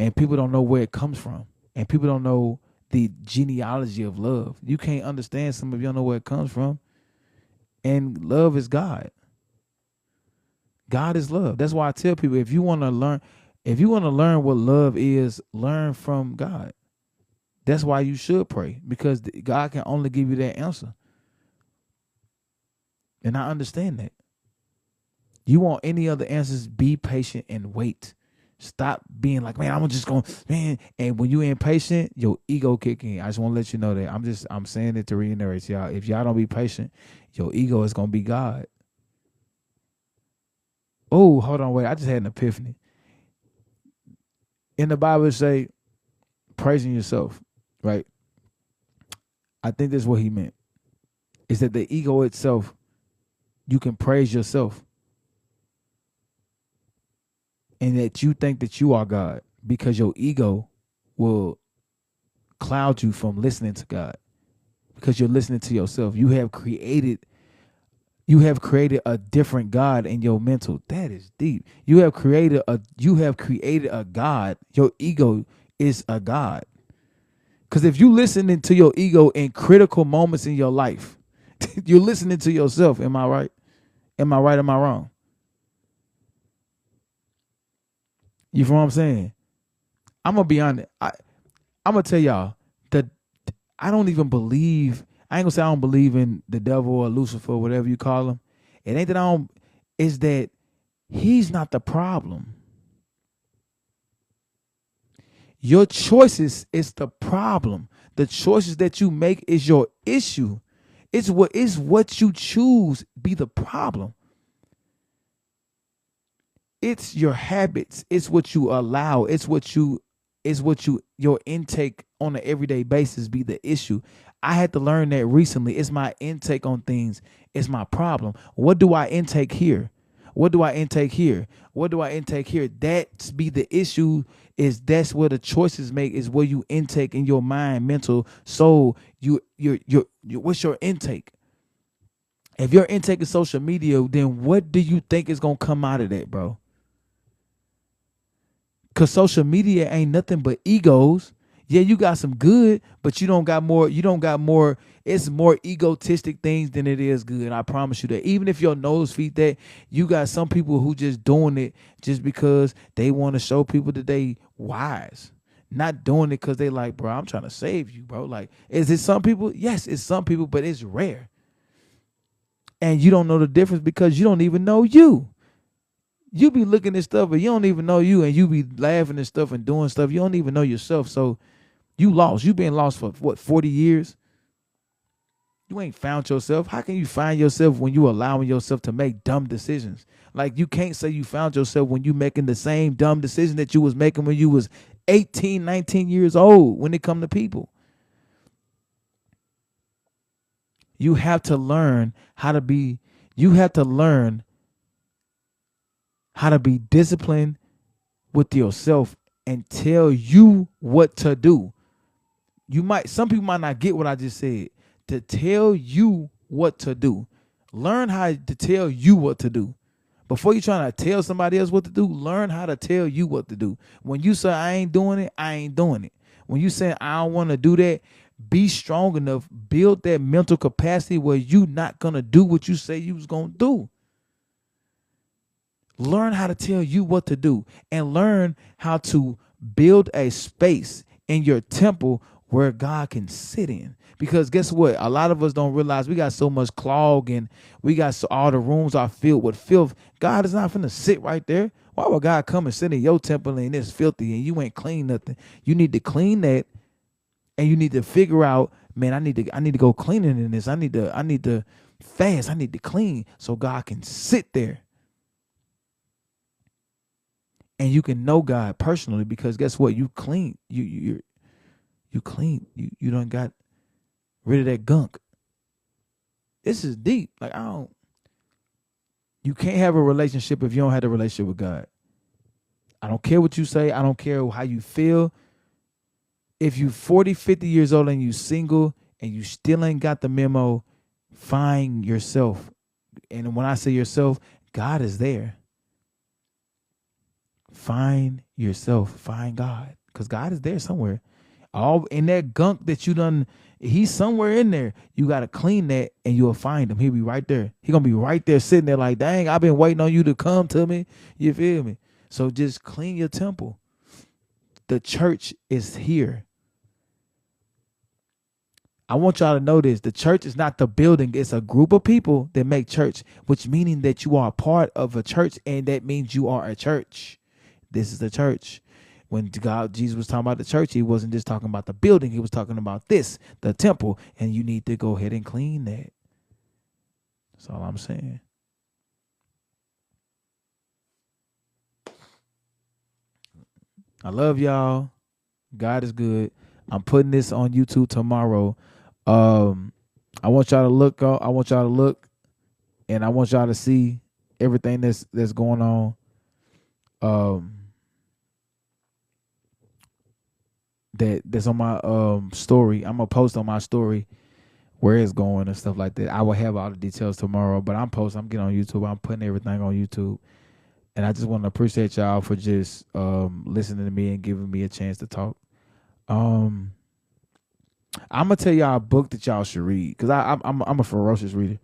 And people don't know where it comes from. And people don't know the genealogy of love. You can't understand some of you don't know where it comes from. And love is God. God is love. That's why I tell people if you want to learn what love is, learn from God. That's why you should pray, because God can only give you that answer. And I understand that. You want any other answers, be patient and wait. Stop being like, man, I'm just going, man. And when you impatient, your ego kick in. I just want to let you know that. I'm saying it to reiterate to y'all. If y'all don't be patient, your ego is going to be God. Oh, hold on, wait. I just had an epiphany. In the Bible, it say, praising yourself, right? I think that's what he meant. Is that the ego itself, you can praise yourself. And that you think that you are God, because your ego will cloud you from listening to God, because you're listening to yourself. You have created a different God in your mental. That is deep. You have created a God. Your ego is a God. Because if you listening to your ego in critical moments in your life, you're listening to yourself. Am I right? Am I right? Am I wrong? You feel what I'm saying? I'm gonna be honest. I'm gonna tell y'all that I don't even believe. I ain't gonna say I don't believe in the devil or Lucifer, whatever you call him. It ain't that I don't. It's that he's not the problem. Your choices is the problem. The choices that you make is your issue. It's what you choose be the problem. It's your habits. It's what you allow. Your intake on an everyday basis be the issue. I had to learn that recently. It's my intake on things. It's my problem. What do I intake here? What do I intake here? What do I intake here? That's be the issue. That's where the choices make, is where you intake in your mind, mental, soul. What's your intake? If your intake is social media, then what do you think is gonna come out of that, bro? Because social media ain't nothing but egos. Yeah, you got some good, but you don't got more. It's more egotistic things than it is good. I promise you that. Even if your nose feed that, you got some people who just doing it just because they want to show people that they wise. Not doing it because they like, bro, I'm trying to save you, bro. Like, is it some people? Yes, it's some people, but it's rare. And you don't know the difference because you don't even know you. You be looking at stuff, but you don't even know you, and you be laughing at stuff and doing stuff. You don't even know yourself. So you lost. You been lost for what, 40 years? You ain't found yourself. How can you find yourself when you allowing yourself to make dumb decisions? Like, you can't say you found yourself when you making the same dumb decision that you was making when you was 18, 19 years old when it come to people. You have to learn how to be disciplined with yourself and tell you what to do. Some people might not get what I just said. To tell you what to do. Learn how to tell you what to do. Before you trying to tell somebody else what to do, learn how to tell you what to do. When you say I ain't doing it, I ain't doing it. When you say I don't want to do that, be strong enough, build that mental capacity where you not gonna do what you say you was gonna do. Learn how to tell you what to do, and learn how to build a space in your temple where God can sit in. Because guess what? A lot of us don't realize we got so much clog, and all the rooms are filled with filth. God is not finna sit right there. Why would God come and sit in your temple and it's filthy and you ain't clean nothing? You need to clean that, and you need to figure out, man, I need to go cleaning in this. I need to fast. I need to clean so God can sit there. And you can know God personally, because guess what? You clean. You clean. You done got rid of that gunk. This is deep. Like, you can't have a relationship if you don't have a relationship with God. I don't care what you say. I don't care how you feel. If you 40, 50 years old and you single and you still ain't got the memo, find yourself. And when I say yourself, God is there. Find yourself. Find God. Because God is there somewhere. All in that gunk that you done, he's somewhere in there. You got to clean that and you'll find him. He'll be right there. He going to be right there sitting there like, dang, I've been waiting on you to come to me. You feel me? So just clean your temple. The church is here. I want y'all to know this. The church is not the building. It's a group of people that make church, which meaning that you are a part of a church, and that means you are a church. This is the church. When Jesus was talking about the church, he wasn't just talking about the building. He was talking about this, the temple, and you need to go ahead and clean that. That's all I'm saying. I love y'all. God is good. I'm putting this on YouTube tomorrow. I want y'all to look. I want y'all to look, and I want y'all to see everything that's going on. That's on my story. I'm gonna post on my story where it's going and stuff like that. I will have all the details tomorrow, but I'm getting on YouTube. I'm putting everything on YouTube. And I just want to appreciate y'all for just listening to me and giving me a chance to talk. I'm gonna tell y'all a book that y'all should read, because I'm a ferocious reader.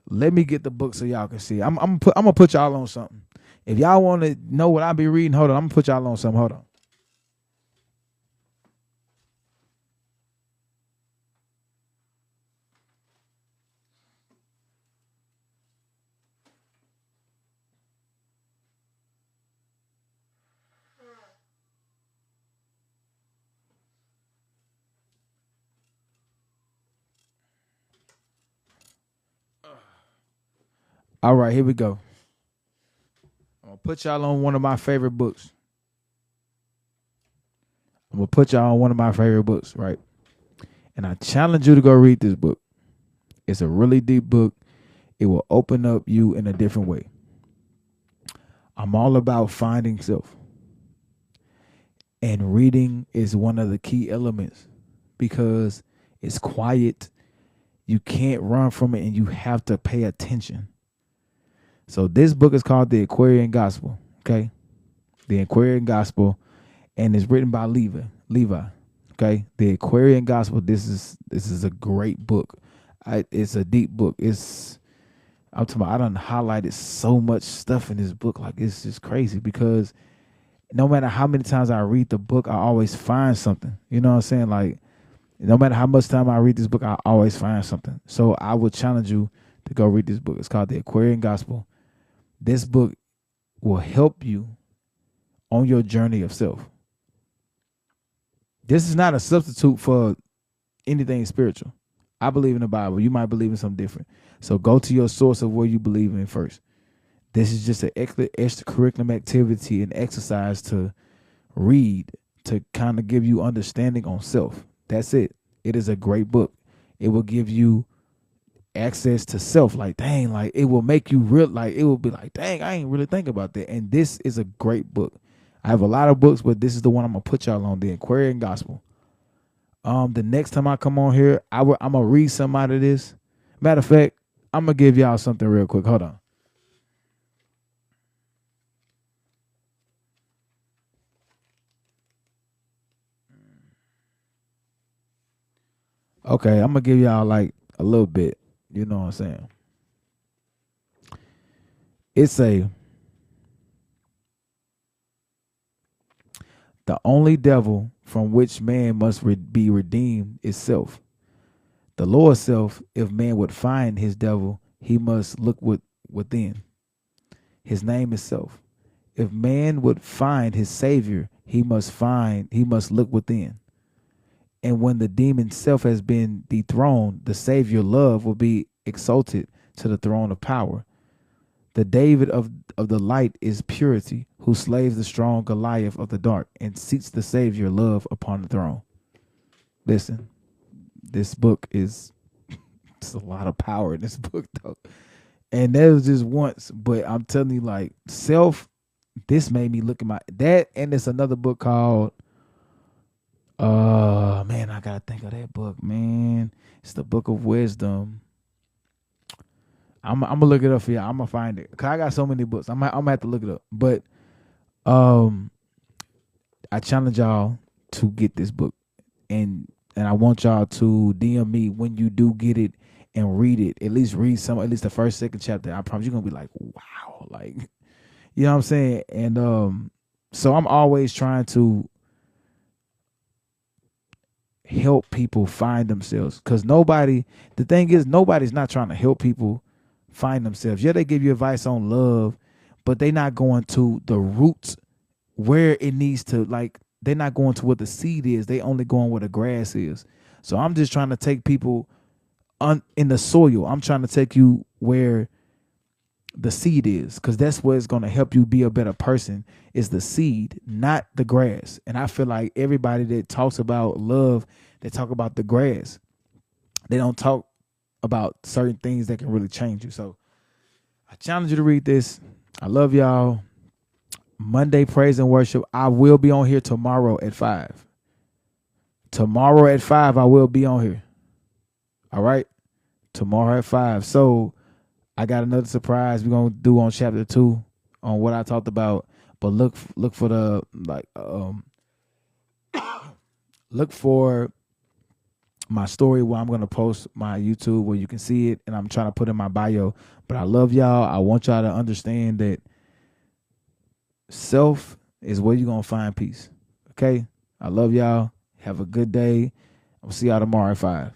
Let me get the book so y'all can see. I'm gonna put y'all on something. If y'all want to know what I be reading, hold on. I'm gonna put y'all on something. Hold on. All right, here we go. I'm gonna put y'all on one of my favorite books. Right? And I challenge you to go read this book. It's a really deep book. It will open up you in a different way. I'm all about finding self. And reading is one of the key elements because it's quiet. You can't run from it, and you have to pay attention. So this book is called The Aquarian Gospel, okay? The Aquarian Gospel, and it's written by Levi, okay? The Aquarian Gospel, this is a great book. It's a deep book. I'm talking about, I done highlighted so much stuff in this book. Like, it's just crazy because no matter how many times I read the book, I always find something. You know what I'm saying? Like, no matter how much time I read this book, I always find something. So I would challenge you to go read this book. It's called The Aquarian Gospel. This book will help you on your journey of self. This is not a substitute for anything spiritual. I believe in the Bible. You might believe in something different. So go to your source of what you believe in first. This is just an extracurricular activity and exercise to read to kind of give you understanding on self. That's it. It is a great book. It will give you access to self. Like, dang, like it will make you real. Like, it will be like, dang, I ain't really think about that. And this is a great book. I have a lot of books, but this is the one I'm gonna put y'all on, The Aquarian Gospel. The next time I come on here, I'm gonna read some out of this. Matter of fact, I'm gonna give y'all something real quick. Hold on. Okay, I'm gonna give y'all like a little bit. You know what I'm saying? It's the only devil from which man must be redeemed is self. The lower self, if man would find his devil, he must look within. His name is self. If man would find his savior, he must look within. And when the demon self has been dethroned, the savior love will be exalted to the throne of power. The David of the light is purity, who slays the strong Goliath of the dark and seats the savior love upon the throne. Listen, this book is there's a lot of power in this book though. And that was just once, but I'm telling you, like, self, this made me look at my that, and there's another book called man, I gotta think of that book, man. It's the Book of Wisdom. I'm gonna look it up for you. I'm gonna find it. Cause I got so many books. I'm gonna have to look it up. But I challenge y'all to get this book. And I want y'all to DM me when you do get it and read it. At least read at least the first, second chapter. I promise you're gonna be like, wow, like, you know what I'm saying? And so I'm always trying to help people find themselves. Because the thing is, nobody's not trying to help people find themselves. Yeah, they give you advice on love, but they not going to the roots where it needs to, like, they're not going to what the seed is. They only going where the grass is. So I'm just trying to take people in the soil. I'm trying to take you where the seed is, because that's what's going to help you be a better person, is the seed, not the grass. And I feel like everybody that talks about love, they talk about the grass. They don't talk about certain things that can really change you. So I challenge you to read this. I love y'all. Monday praise and worship. I will be on here tomorrow at 5. Tomorrow at 5, I will be on here. All right? Tomorrow at 5. So I got another surprise we're gonna do on chapter 2 on what I talked about. But look for the look for my story where I'm gonna post my YouTube where you can see it, and I'm trying to put in my bio. But I love y'all. I want y'all to understand that self is where you're gonna find peace. Okay? I love y'all. Have a good day. I'll see y'all tomorrow at 5.